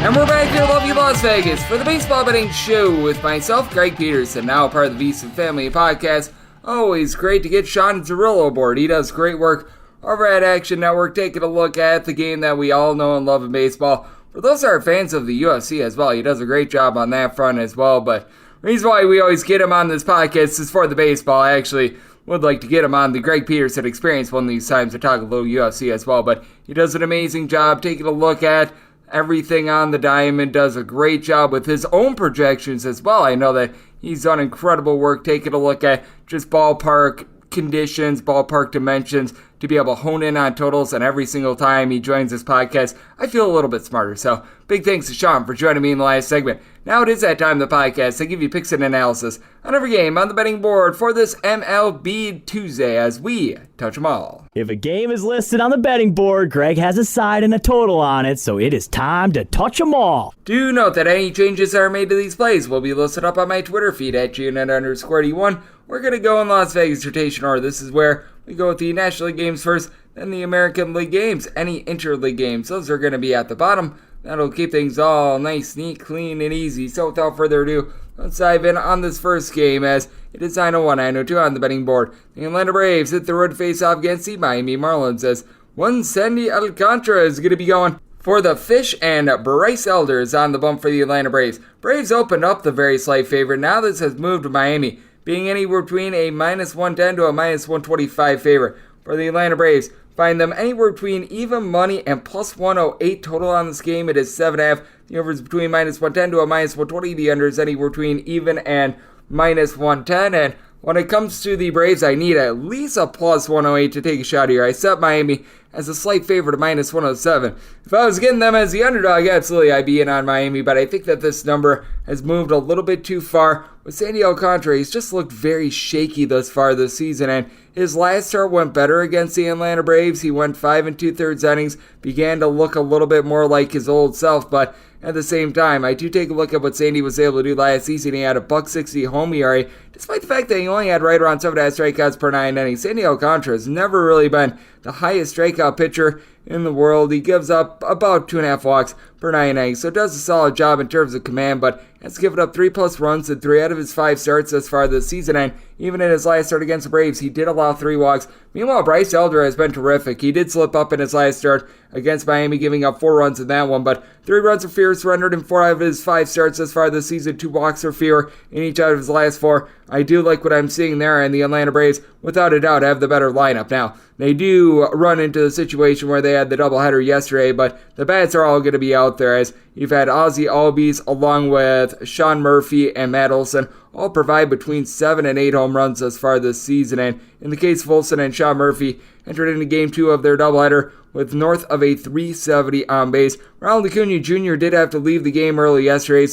And we're back here in lovely Las Vegas for the Baseball Betting Show with myself, Greg Peterson, now part of the VSiN family podcast. Always great to get Sean Zerillo aboard. He does great work over at Action Network, taking a look at the game that we all know and love in baseball. For those who are fans of the UFC as well, he does a great job on that front as well, but the reason why we always get him on this podcast is for the baseball. I actually would like to get him on the Greg Peterson Experience one of these times to talk a little UFC as well. But he does an amazing job taking a look at everything on the diamond, does a great job with his own projections as well. I know that he's done incredible work taking a look at just ballpark conditions, ballpark dimensions, to be able to hone in on totals, and every single time he joins this podcast, I feel a little bit smarter. So big thanks to Sean for joining me in the last segment. Now it is that time of the podcast to give you picks and analysis on every game on the betting board for this MLB Tuesday as we touch them all. If a game is listed on the betting board, Greg has a side and a total on it, so it is time to touch them all. Do note that any changes that are made to these plays will be listed up on my Twitter feed at GNN_D1. We're going to go in Las Vegas rotation order. This is where we go with the National League games first, then the American League games. Any interleague games, those are going to be at the bottom. That'll keep things all nice, neat, clean, and easy. So without further ado, let's dive in on this first game as it is 9:01, 9:02 on the betting board. The Atlanta Braves hit the road to face off against the Miami Marlins as one Sandy Alcantara is going to be going for the Fish, and Bryce Elder is on the bump for the Atlanta Braves. Braves opened up the very slight favorite. Now this has moved to Miami, being anywhere between a -110 to a -125 favorite for the Atlanta Braves. Find them anywhere between even money and +108 total on this game. It is 7.5. The over is between -110 to a -120. The under is anywhere between even and -110. And when it comes to the Braves, I need at least a +108 to take a shot here. I set Miami as a slight favorite of -107. If I was getting them as the underdog, absolutely I'd be in on Miami, but I think that this number has moved a little bit too far. With Sandy Alcantara, he's just looked very shaky thus far this season, and his last start went better against the Atlanta Braves. He went 5 2/3 innings, began to look a little bit more like his old self, but at the same time, I do take a look at what Sandy was able to do last season. He had a .160 home ERA, despite the fact that he only had right around 7.5 strikeouts per 9 innings. Sandy Alcantara has never really been the highest strikeout pitcher in the world. He gives up about 2.5 walks per 9 innings, so does a solid job in terms of command, but has given up 3+ runs in 3 out of his 5 starts thus far this season, and even in his last start against the Braves, he did allow 3 walks. Meanwhile, Bryce Elder has been terrific. He did slip up in his last start against Miami, giving up 4 runs in that one, but 3 runs or fewer surrendered in 4 out of his 5 starts thus far this season, 2 walks or fewer in each out of his last 4. I do like what I'm seeing there, and the Atlanta Braves, without a doubt, have the better lineup. Now, they do run into the situation where they had the doubleheader yesterday, but the bats are all going to be out there as you've had Ozzie Albies along with Sean Murphy and Matt Olson all provide between 7 and 8 home runs thus far this season. And in the case of Olson and Sean Murphy, entered into Game 2 of their doubleheader with north of a 370 on base. Ronald Acuna Jr. did have to leave the game early yesterday,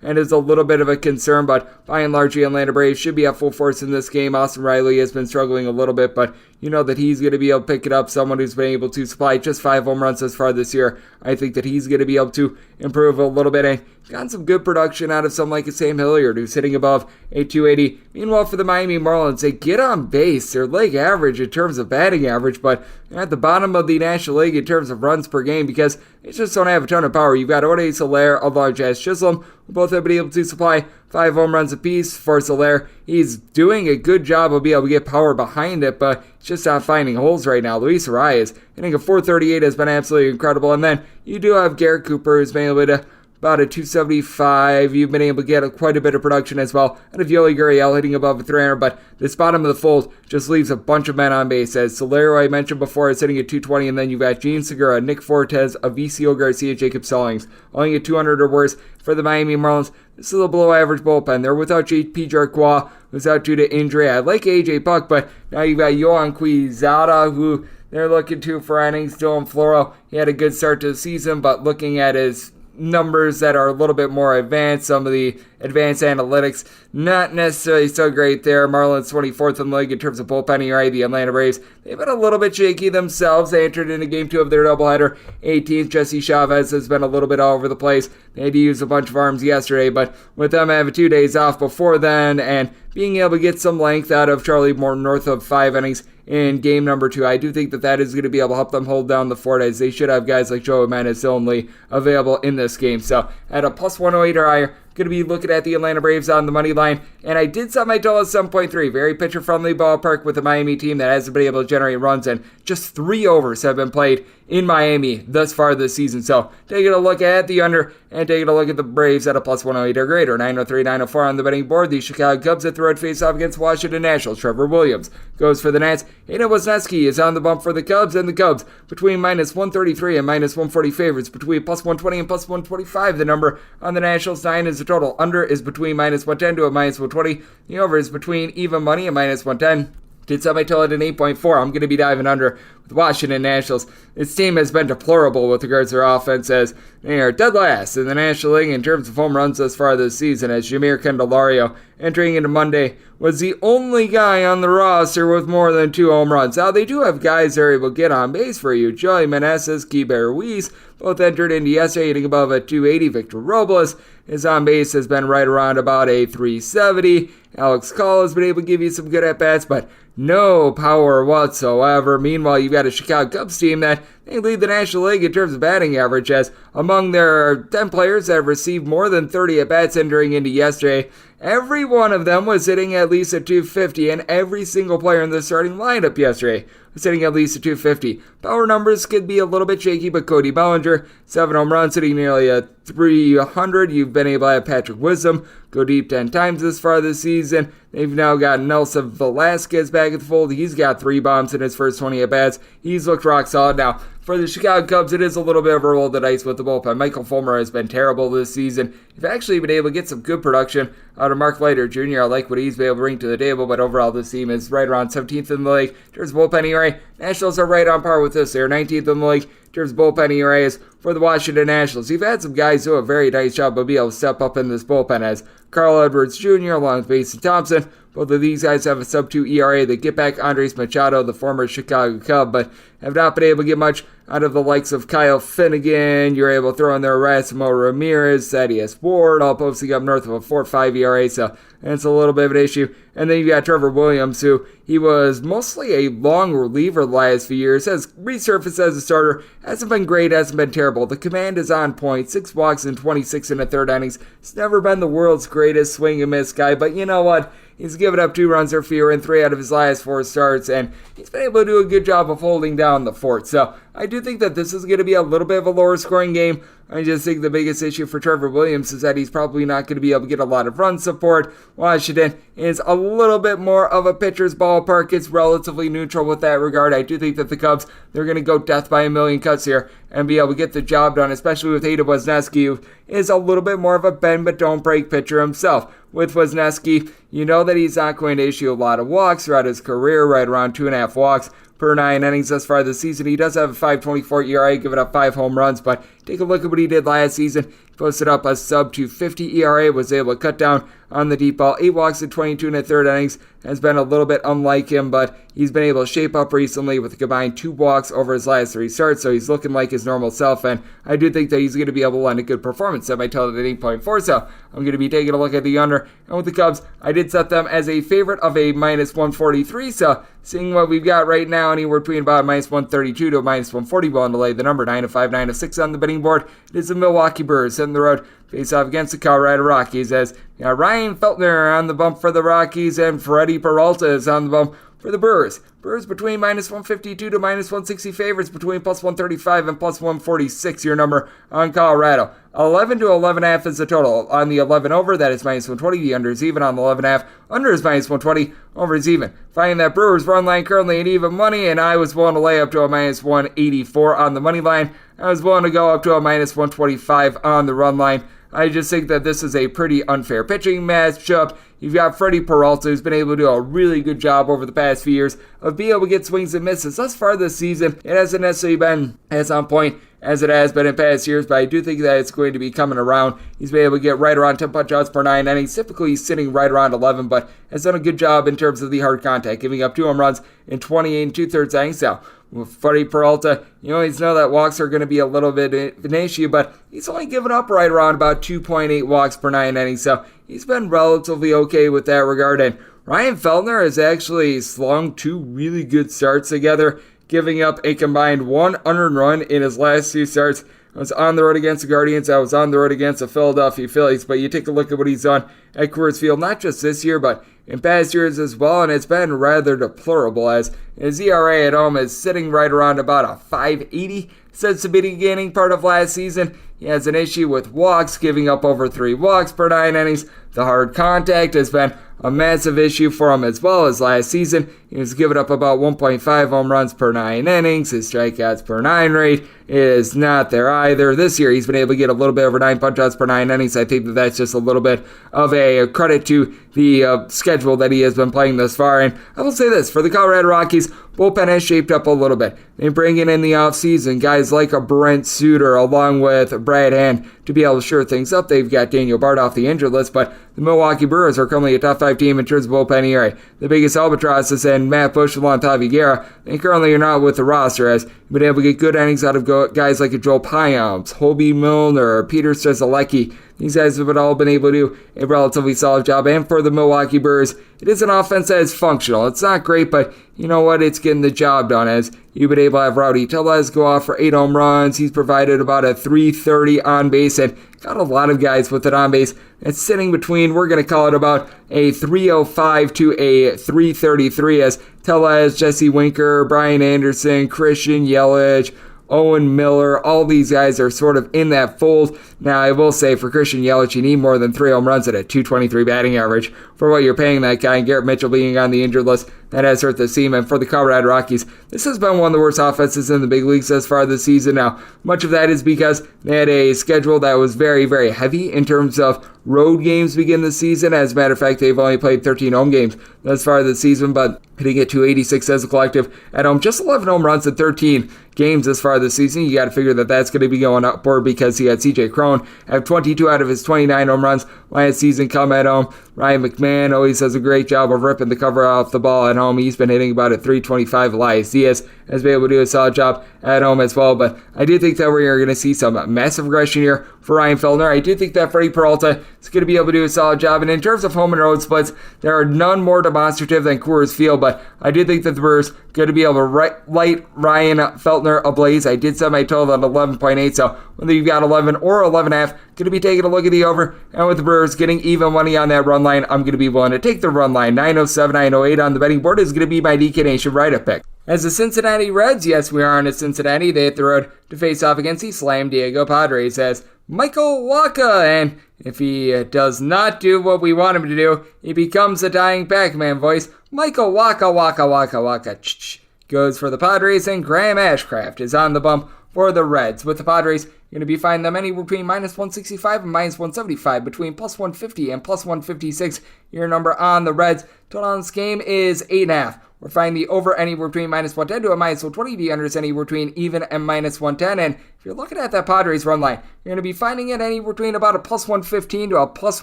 and is a little bit of a concern, but by and large, the Atlanta Braves should be at full force in this game. Austin Riley has been struggling a little bit, but you know that he's going to be able to pick it up. Someone who's been able to supply just 5 home runs thus far this year. I think that he's going to be able to improve a little bit, and gotten some good production out of someone like a Sam Hilliard, who's hitting above a 280. Meanwhile, for the Miami Marlins, they get on base. They're league average in terms of batting average, but they're at the bottom of the National League in terms of runs per game because they just don't have a ton of power. You've got Jorge Soler along Jazz Chisholm, who both have been able to supply 5 home runs apiece. For Soler, he's doing a good job of being able to get power behind it, but he's just not finding holes right now. Luis Arias hitting a 438 has been absolutely incredible. And then you do have Garrett Cooper, who's been able to about a 275. You've been able to get quite a bit of production as well. And of Yoli Gurriel hitting above a 300, but this bottom of the fold just leaves a bunch of men on base. As Solero, I mentioned before, is hitting at 220, and then you've got Gene Segura, Nick Fortes, Avicio Garcia, Jacob Stallings, only at 200 or worse for the Miami Marlins. This is a below average bullpen. They're without JP Jarqua, who's out due to injury. I like AJ Buck, but now you've got Yohan Quizada, who they're looking to for innings. Dylan Floro, he had a good start to the season, but looking at his numbers that are a little bit more advanced, some of the advanced analytics, not necessarily so great there. Marlins 24th in the league in terms of bullpen ERA. The Atlanta Braves, they've been a little bit shaky themselves. They entered into Game 2 of their doubleheader 18th. Jesse Chavez has been a little bit all over the place. They had to use a bunch of arms yesterday, but with them having 2 days off before then and being able to get some length out of Charlie Morton north of 5 innings in game number 2, I do think that that is going to be able to help them hold down the fort, as they should have guys like Joe Jimenez only available in this game. So at a plus 108 or higher, going to be looking at the Atlanta Braves on the money line, and I did set my total at 7.3. Very pitcher-friendly ballpark with a Miami team that hasn't been able to generate runs, and just 3 overs have been played in Miami thus far this season. So taking a look at the under and taking a look at the Braves at a plus 108 or greater. 903, 904 on the betting board. The Chicago Cubs at the road face off against Washington Nationals. Trevor Williams goes for the Nats. Hayden Wesneski is on the bump for the Cubs, and the Cubs between minus 133 and minus 140 favorites, between plus 120 and plus 125. The number on the Nationals. 9 is the total. Under is between minus 110 to a minus 120. The over is between even money and minus 110. Did set my total at an 8.4. I'm going to be diving under with Washington Nationals. This team has been deplorable with regards to their offense, as they are dead last in the National League in terms of home runs thus far this season, as Jhamir Candelario, entering into Monday, was the only guy on the roster with more than 2 home runs. Now, they do have guys that are able to get on base for you. Joey Meneses, Keibert Ruiz, both entered into yesterday, hitting above a 280. Victor Robles, his on base has been right around about a 370. Alex Call has been able to give you some good at-bats, but no power whatsoever. Meanwhile, you've got a Chicago Cubs team that they lead the National League in terms of batting average, as among their 10 players that have received more than 30 at-bats entering into yesterday, every one of them was hitting at least a 250, and every single player in the starting lineup yesterday was hitting at least a 250. Power numbers could be a little bit shaky, but Cody Bellinger, 7 home runs, hitting nearly a 300. You've been able to have Patrick Wisdom go deep 10 times this far this season. They've now got Nelson Velasquez back at the fold. He's got 3 bombs in his first 20 at-bats. He's looked rock solid. Now, for the Chicago Cubs, it is a little bit of a roll of the dice with the bullpen. Michael Fulmer has been terrible this season. You've actually been able to get some good production out of Mark Leiter Jr. I like what he's been able to bring to the table, but overall this team is right around 17th in the league. In terms of bullpen ERA, Nationals are right on par with this. They're 19th in the league. In terms of bullpen ERAs for the Washington Nationals, you've had some guys do a very nice job of being able to step up in this bullpen, as Carl Edwards Jr. along with Mason Thompson. Both of these guys have a sub-2 ERA. They get back Andres Machado, the former Chicago Cub, but have not been able to get much out of the likes of Kyle Finnegan. You're able to throw in there Erasmo Ramirez, Thaddeus Ward, all posting up north of a 4.5 ERA, so that's a little bit of an issue. And then you've got Trevor Williams, who he was mostly a long reliever the last few years, has resurfaced as a starter, hasn't been great, hasn't been terrible. The command is on point, 6 walks in 26 in a third innings. He's never been the world's greatest swing and miss guy, but you know what? He's given up 2 runs or fewer in 3 out of his last 4 starts, and he's been able to do a good job of holding down the fort. So I do think that this is going to be a little bit of a lower scoring game. I just think the biggest issue for Trevor Williams is that he's probably not going to be able to get a lot of run support. Washington is a little bit more of a pitcher's ballpark. It's relatively neutral with that regard. I do think that the Cubs, they're going to go death by a million cuts here and be able to get the job done, especially with Ada Wisniewski, who is a little bit more of a bend but don't break pitcher himself. With Wisniewski, you know that he's not going to issue a lot of walks throughout his career, right around 2.5 walks per 9 innings thus far this season. He does have a 5.24 ERA, giving up 5 home runs, but take a look at what he did last season. He posted up a sub-250 ERA, was able to cut down on the deep ball. 8 walks in 22 and a third innings has been a little bit unlike him, but he's been able to shape up recently with a combined 2 walks over his last 3 starts, so he's looking like his normal self, and I do think that he's going to be able to land a good performance. Set my total at 8.4, so I'm going to be taking a look at the under. And with the Cubs, I did set them as a favorite of a minus 143, so seeing what we've got right now, anywhere between about minus 132 to minus 140, willing to lay the number 9-5, 9-6 on the betting board. It is the Milwaukee Brewers hitting the road face off against the Colorado Rockies, as Ryan Feltner on the bump for the Rockies and Freddie Peralta is on the bump for the Brewers. Brewers between minus 152 to minus 160 favorites, between plus 135 and plus 146, your number on Colorado. 11 to 11.5 is the total. On the 11 over, that is minus 120. The under is even on the 11.5. Under is minus 120. Over is even. Finding that Brewers run line currently at even money, and I was willing to lay up to a minus 184 on the money line. I was willing to go up to a minus 125 on the run line. I just think that this is a pretty unfair pitching matchup. You've got Freddie Peralta, who's been able to do a really good job over the past few years of being able to get swings and misses. Thus far this season, it hasn't necessarily been as on point as it has been in past years, but I do think that it's going to be coming around. He's been able to get right around 10 punch-outs per 9 innings. Typically, he's sitting right around 11, but has done a good job in terms of the hard contact, giving up 2 home runs in 28 and 2/3 innings. Now, with Freddie Peralta, you always know that walks are going to be a little bit of an issue, but he's only given up right around about 2.8 walks per 9 innings, so he's been relatively okay with that regard. And Ryan Feltner has actually slung 2 really good starts together, giving up a combined 1 unearned run in his last 2 starts. I was on the road against the Guardians. I was on the road against the Philadelphia Phillies. But you take a look at what he's done at Coors Field, not just this year, but in past years as well, and it's been rather deplorable, as his ERA at home is sitting right around about a 5.80 since the beginning part of last season. He has an issue with walks, giving up over 3 walks per 9 innings. The hard contact has been a massive issue for him as well as last season. He was giving up about 1.5 home runs per 9 innings. His strikeouts per 9 rate is not there either. This year, he's been able to get a little bit over 9 punch-outs per 9 innings. I think that that's just a little bit of a credit to the schedule that he has been playing thus far. And I will say this, for the Colorado Rockies, bullpen has shaped up a little bit. They're bringing in the offseason guys like a Brent Suter along with Brad Hand to be able to shore things up. They've got Daniel Bard off the injured list, but the Milwaukee Brewers are currently a top 5 team in terms of bullpen ERA. The biggest albatross is in Matt Bush along Tavi Guerra. They currently are not with the roster, as you've been able to get good innings out of guys like Joel Payamps, Hobie Milner, Peter Strzelecki. These guys have all been able to do a relatively solid job. And for the Milwaukee Brewers, it is an offense that is functional. It's not great, but you know what? It's getting the job done, as you've been able to have Rowdy Tellez go off for 8 home runs. He's provided about a 330 on base and got a lot of guys with it on base. It's sitting between, we're going to call it about a 305 to a 333, as Tellez, Jesse Winker, Brian Anderson, Christian Yelich, Owen Miller, all these guys are sort of in that fold. Now, I will say for Christian Yelich, you need more than 3 home runs at a 223 batting average for what you're paying that guy. And Garrett Mitchell being on the injured list, that has hurt the team. And for the Colorado Rockies, this has been one of the worst offenses in the big leagues as far this season. Now, much of that is because they had a schedule that was very, very heavy in terms of road games begin the season. As a matter of fact, they've only played 13 home games thus far this season, but hitting at 286 as a collective at home. Just 11 home runs in 13 games this far this season. You got to figure that that's going to be going upward because he had CJ Cron have 22 out of his 29 home runs last season come at home. Ryan McMahon always does a great job of ripping the cover off the ball at home. He's been hitting about a 325. Elias Diaz has been able to do a solid job at home as well. But I do think that we're going to see some massive aggression here for Ryan Feltner. I do think that Freddie Peralta is going to be able to do a solid job. And in terms of home and road splits, there are none more demonstrative than Coors Field. But I do think that the Brewers are going to be able to light Ryan Feltner ablaze. I did set my total at 11.8. So whether you've got 11 or 11.5, going to be taking a look at the over. And with the Brewers getting even money on that run line, I'm going to be willing to take the run line. 907, 908 on the betting board is going to be my DK Nation write-up pick. As the Cincinnati Reds, yes, we are on to Cincinnati. They hit the road to face off against the Slam Diego Padres as Michael Wacha, and if he does not do what we want him to do, he becomes a dying Pac-Man voice. Michael Wacha, Wacha, Wacha, Wacha, goes for the Padres, and Graham Ashcraft is on the bump for the Reds. With the Padres, you're going to be finding them anywhere between minus 165 and minus 175, between plus 150 and plus 156. Your number on the Reds. Total on this game is 8.5. We're finding the over anywhere between minus 110 to a minus 120. The under is anywhere between even and minus 110. And if you're looking at that Padres run line, you're going to be finding it anywhere between about a plus 115 to a plus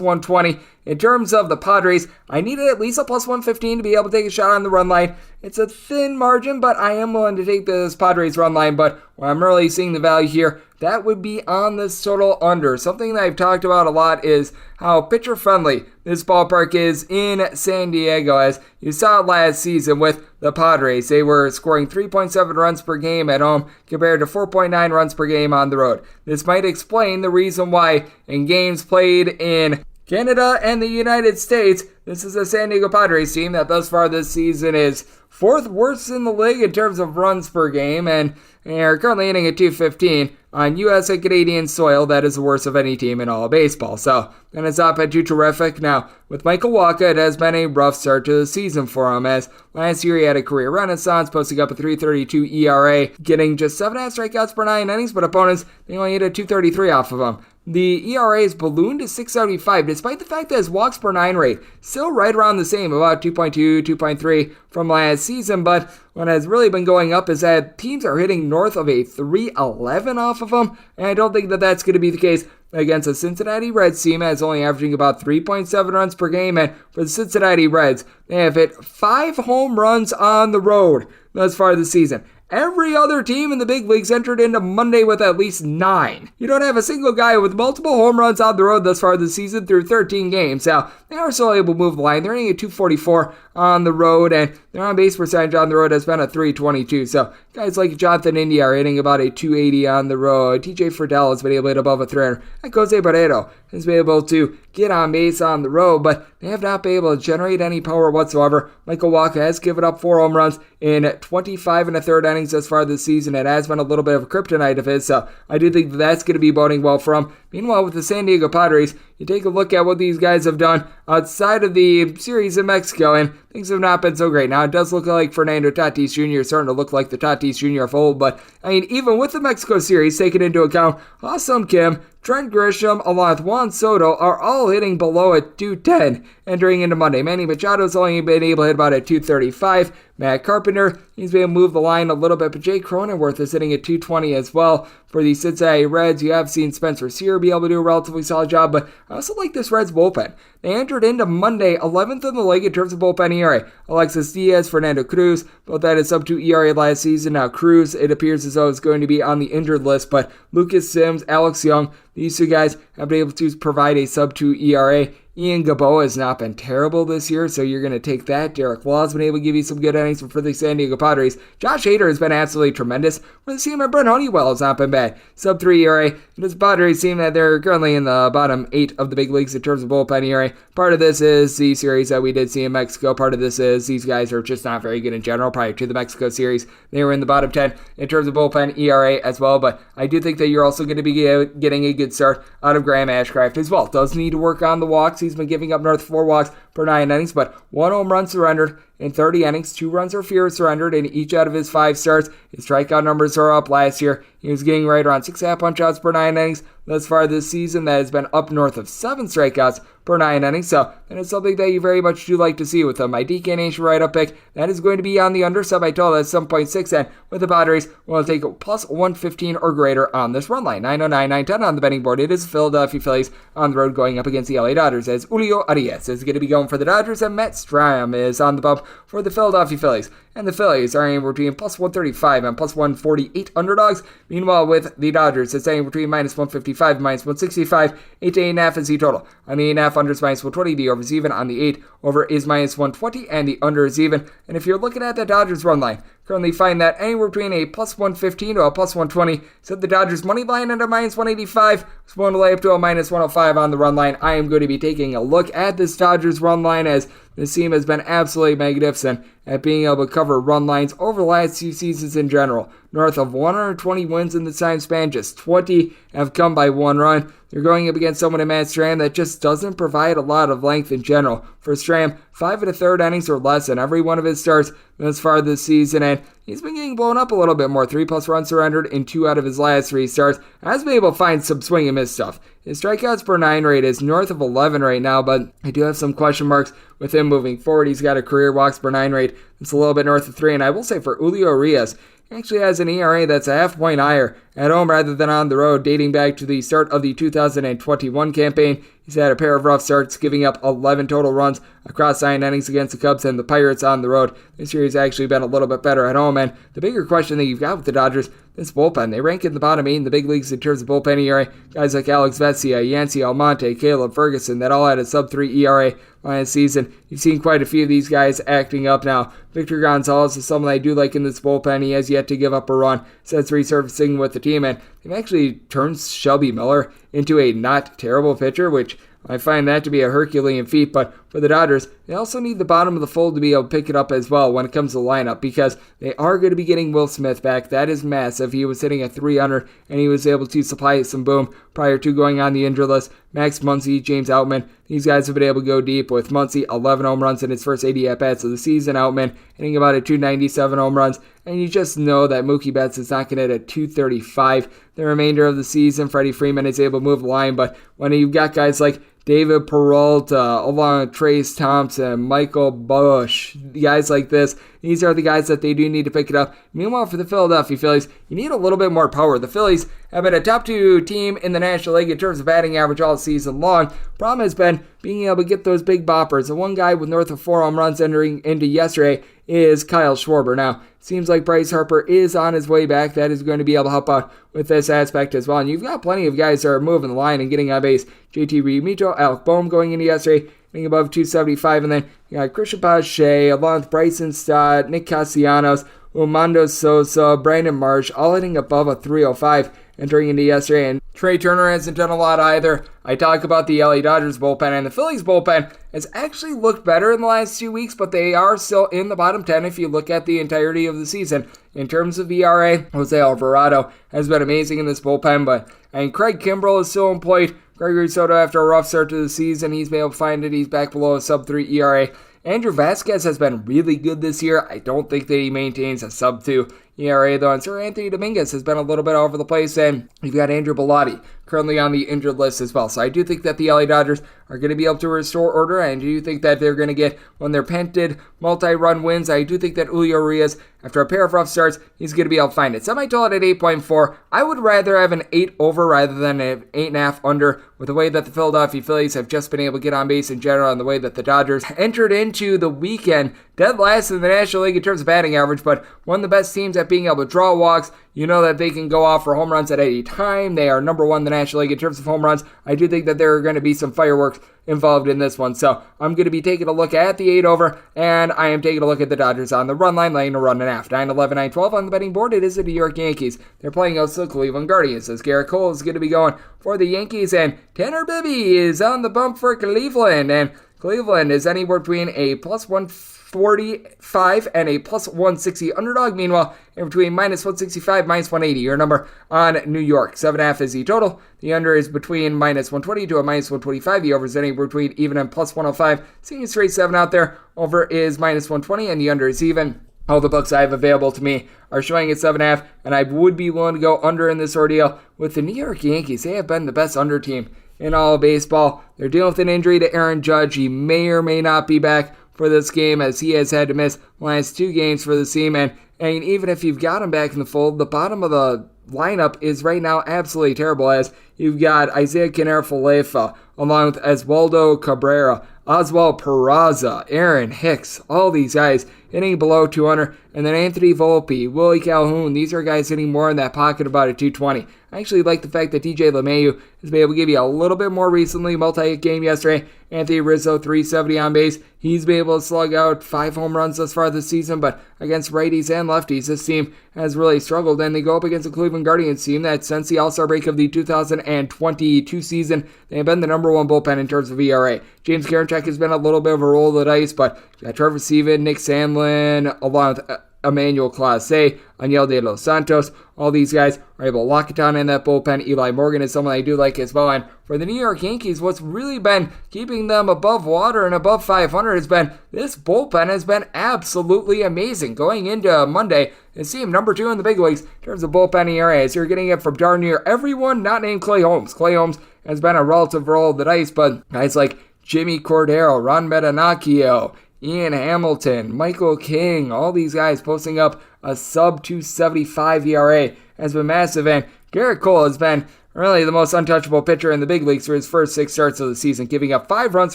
120. In terms of the Padres, I needed at least a plus 115 to be able to take a shot on the run line. It's a thin margin, but I am willing to take this Padres run line. But where I'm really seeing the value here, that would be on this total under. Something that I've talked about a lot is how pitcher-friendly this ballpark is in San Diego. As you saw last season with the Padres, they were scoring 3.7 runs per game at home compared to 4.9 runs per game on the road. This might explain the reason why in games played in Canada and the United States, this is a San Diego Padres team that thus far this season is fourth worst in the league in terms of runs per game, and they are currently hitting at 215 on U.S. and Canadian soil. That is the worst of any team in all of baseball. So, and it's not been too terrific. Now, with Michael Wacha, it has been a rough start to the season for him, as last year he had a career renaissance, posting up a 3.32 ERA, getting just 7.5 strikeouts per 9 innings, but opponents, they only hit a 2.33 off of him. The ERA is ballooned to 6.75, despite the fact that his walks per 9 rate still right around the same, about 2.2, 2.3 from last season. But what has really been going up is that teams are hitting north of a 3.11 off of him, and I don't think that that's going to be the case against a Cincinnati Reds team that's only averaging about 3.7 runs per game. And for the Cincinnati Reds, they have hit 5 home runs on the road thus far this season. Every other team in the big leagues entered into Monday with at least 9. You don't have a single guy with multiple home runs on the road thus far this season through 13 games. Now, they are still able to move the line. They're hitting at 244 on the road, and their on-base percentage on the road has been a 322. So, guys like Jonathan India are hitting about a 280 on the road. TJ Friedel has been able to hit above a 300. And Jose Barrero has been able to get on base on the road, but they have not been able to generate any power whatsoever. Michael Wacha has given up 4 home runs in 25 1/3 innings thus far this season. It has been a little bit of a kryptonite of his, so I do think that's going to be boding well for him. Meanwhile, with the San Diego Padres, you take a look at what these guys have done outside of the series in Mexico, and things have not been so great. Now, it does look like Fernando Tatis Jr. is starting to look like the Tatis Jr. of old, but, I mean, even with the Mexico series taken into account, Ha-Seong Kim, Trent Grisham, along with Juan Soto, are all hitting below a 210 entering into Monday. Manny Machado's only been able to hit about a 235. Matt Carpenter, he's been able to move the line a little bit, but Jay Cronenworth is hitting at 220 as well. For the Cincinnati Reds, you have seen Spencer Sear be able to do a relatively solid job, but I also like this Reds bullpen. They entered into Monday 11th in the league in terms of bullpen ERA. Alexis Diaz, Fernando Cruz, both had a sub-2 ERA last season. Now Cruz, it appears as though is going to be on the injured list, but Lucas Sims, Alex Young, these two guys have been able to provide a sub-2 ERA. Ian Gaboa has not been terrible this year, so you're going to take that. Derek Law has been able to give you some good innings for the San Diego Padres. Josh Hader has been absolutely tremendous for the team, and Brent Honeywell has not been bad. Sub-3 ERA. This Padres team that they're currently in the bottom 8 of the big leagues in terms of bullpen ERA. Part of this is the series that we did see in Mexico. Part of this is these guys are just not very good in general. Prior to the Mexico series, they were in the bottom 10 in terms of bullpen ERA as well, but I do think that you're also going to be getting a good start out of Graham Ashcraft as well. Does need to work on the walks. He's been giving up north of 4 walks per 9 innings, but 1 home run surrendered in 30 innings, 2 runs or fewer surrendered in each out of his 5 starts. His strikeout numbers are up. Last year, he was getting right around 6.5 punch-outs per 9 innings. Thus far this season, that has been up north of 7 strikeouts per 9 innings, so that is something that you very much do like to see with him. My DK Nation write-up pick, that is going to be on the under sub. I told that 7.6, and with the Padres, we'll take plus 115 or greater on this run line. 909, 910 on the betting board. It is Philadelphia Phillies on the road going up against the LA Dodgers, as Julio Arias is going to be going for the Dodgers, and Matt Stram is on the bump for the Philadelphia Phillies. And the Phillies are anywhere between plus 135 and plus 148 underdogs. Meanwhile, with the Dodgers, it's anywhere between minus 155 and minus 165. 8 to 8.5 is the total. On the 8.5, under is minus 120. The over is even. On the 8, over is minus 120, and the under is even. And if you're looking at the Dodgers run line, currently find that anywhere between a plus 115 to a plus 120. Set the Dodgers money line under minus 185. It's going to lay up to a minus 105 on the run line. I am going to be taking a look at this Dodgers run line as This team has been absolutely magnificent at being able to cover run lines over the last 2 seasons in general. North of 120 wins in the time span, just 20 have come by 1 run. They're going up against someone in Matt Strahm that just doesn't provide a lot of length in general. For Strahm, 5 1/3 innings or less in every one of his starts thus far this season, and he's been getting blown up a little bit more. 3+ runs surrendered in 2 out of his last 3 starts. Has been able to find some swing and miss stuff. His strikeouts per 9 rate is north of 11 right now, but I do have some question marks with him moving forward. He's got a career walks per 9 rate that's a little bit north of 3, and I will say for Julio Urias, he actually has an ERA that's a half point higher at home rather than on the road, dating back to the start of the 2021 campaign. He's had a pair of rough starts, giving up 11 total runs across 9 innings against the Cubs and the Pirates on the road. This year he's actually been a little bit better at home, and the bigger question that you've got with the Dodgers, this bullpen. They rank in the bottom 8 in the big leagues in terms of bullpen ERA. Guys like Alex Vesia, Yancy Almonte, Caleb Ferguson, that all had a sub-3 ERA last season. You've seen quite a few of these guys acting up now. Victor Gonzalez is someone I do like in this bullpen. He has yet to give up a run since resurfacing with the team, and they've actually turned Shelby Miller into a not terrible pitcher, which I find that to be a Herculean feat, but for the Dodgers, they also need the bottom of the fold to be able to pick it up as well when it comes to the lineup, because they are going to be getting Will Smith back. That is massive. He was hitting at 300, and he was able to supply some boom prior to going on the injured list. Max Muncy, James Outman, these guys have been able to go deep with Muncy, 11 home runs in his first 80 at-bats of the season. Outman hitting about a 297 home runs, and you just know that Mookie Betts is not going to hit at 235 the remainder of the season. Freddie Freeman is able to move the line, but when you've got guys like David Peralta, along with Trace Thompson, Michael Bush, guys like this, these are the guys that they do need to pick it up. Meanwhile, for the Philadelphia Phillies, you need a little bit more power. The Phillies have been a top 2 team in the National League in terms of batting average all season long. Problem has been being able to get those big boppers. The one guy with north of 4 home runs entering into yesterday is Kyle Schwarber. Now, seems like Bryce Harper is on his way back. That is going to be able to help out with this aspect as well. And you've got plenty of guys that are moving the line and getting on base. JT Realmuto, Alec Boehm going into yesterday, hitting above 275. And then you got Christian Pache, along with Bryson Stott, Nick Castellanos, Armando Sosa, Brandon Marsh, all hitting above a 305 entering into yesterday. And Trey Turner hasn't done a lot either. I talk about the LA Dodgers bullpen, and the Phillies bullpen has actually looked better in the last 2 weeks, but they are still in the bottom 10 if you look at the entirety of the season. In terms of ERA, Jose Alvarado has been amazing in this bullpen, but Craig Kimbrell is still employed. Gregory Soto, after a rough start to the season, he's been able to find it. He's back below a sub-3 ERA. Andrew Vasquez has been really good this year. I don't think that he maintains a sub-2 ERA, though. And Sir Anthony Dominguez has been a little bit all over the place. And you've got Andrew Bellotti currently on the injured list as well. So I do think that the LA Dodgers are going to be able to restore order. And I do think that they're going to get, when they're pented, multi-run wins. I do think that Julio Urias, after a pair of rough starts, he's going to be able to find it. Semi-total at 8.4. I would rather have an 8 over rather than an 8.5 under, with the way that the Philadelphia Phillies have just been able to get on base in general, and the way that the Dodgers entered into the weekend dead last in the National League in terms of batting average, but one of the best teams at being able to draw walks. You know that they can go off for home runs at any time. They are number 1 in the National League in terms of home runs. I do think that there are going to be some fireworks involved in this one. So I'm going to be taking a look at the 8 over, and I am taking a look at the Dodgers on the run line, laying a 1.5. 9-11, 9-12 on the betting board. It is the New York Yankees. They're playing out the Cleveland Guardians, as Garrett Cole is going to be going for the Yankees, and Tanner Bibby is on the bump for Cleveland, and Cleveland is anywhere between a plus 145 and a plus 160 underdog. Meanwhile, in between minus 165, minus 180, your number on New York. 7.5 is the total. The under is between minus 120 to a minus 125. The over is anywhere between even and plus 105. Seeing a straight 7 out there. Over is minus 120, and the under is even. All the books I have available to me are showing at 7.5, and I would be willing to go under in this ordeal with the New York Yankees. They have been the best under team in all of baseball. They're dealing with an injury to Aaron Judge. He may or may not be back for this game, as he has had to miss the last 2 games for the team. And even if you've got him back in the fold, the bottom of the lineup is right now absolutely terrible, as you've got Isaiah Kiner-Falefa, along with Oswaldo Cabrera, Oswald Peraza, Aaron Hicks, all these guys hitting below 200, and then Anthony Volpe, Willie Calhoun. These are guys hitting more in that pocket about a 220. I actually like the fact that DJ LeMahieu has been able to give you a little bit more recently. Multi-hit game yesterday. Anthony Rizzo, 370 on base. He's been able to slug out 5 home runs thus far this season, but against righties and lefties, this team has really struggled, and they go up against the Cleveland Guardians team that since the All-Star break of the 2022 season, they have been the number 1 bullpen in terms of ERA. James Karinchak has been a little bit of a roll of the dice, but you got Trevor Seaven, Nick Sandlin, along with Emmanuel Clase, Aniel de los Santos. All these guys are able to lock it down in that bullpen. Eli Morgan is someone I do like as well. And for the New York Yankees, what's really been keeping them above water and above 500 has been this bullpen has been absolutely amazing. Going into Monday, it seemed number 2 in the big leagues in terms of bullpen ERAs. You're getting it from darn near everyone not named Clay Holmes. Clay Holmes has been a relative roll of the dice, but guys like Jimmy Cordero, Ron Metanacchio, Ian Hamilton, Michael King, all these guys posting up a sub-275 ERA has been massive, and Garrett Cole has been really the most untouchable pitcher in the big leagues for his first 6 starts of the season, giving up 5 runs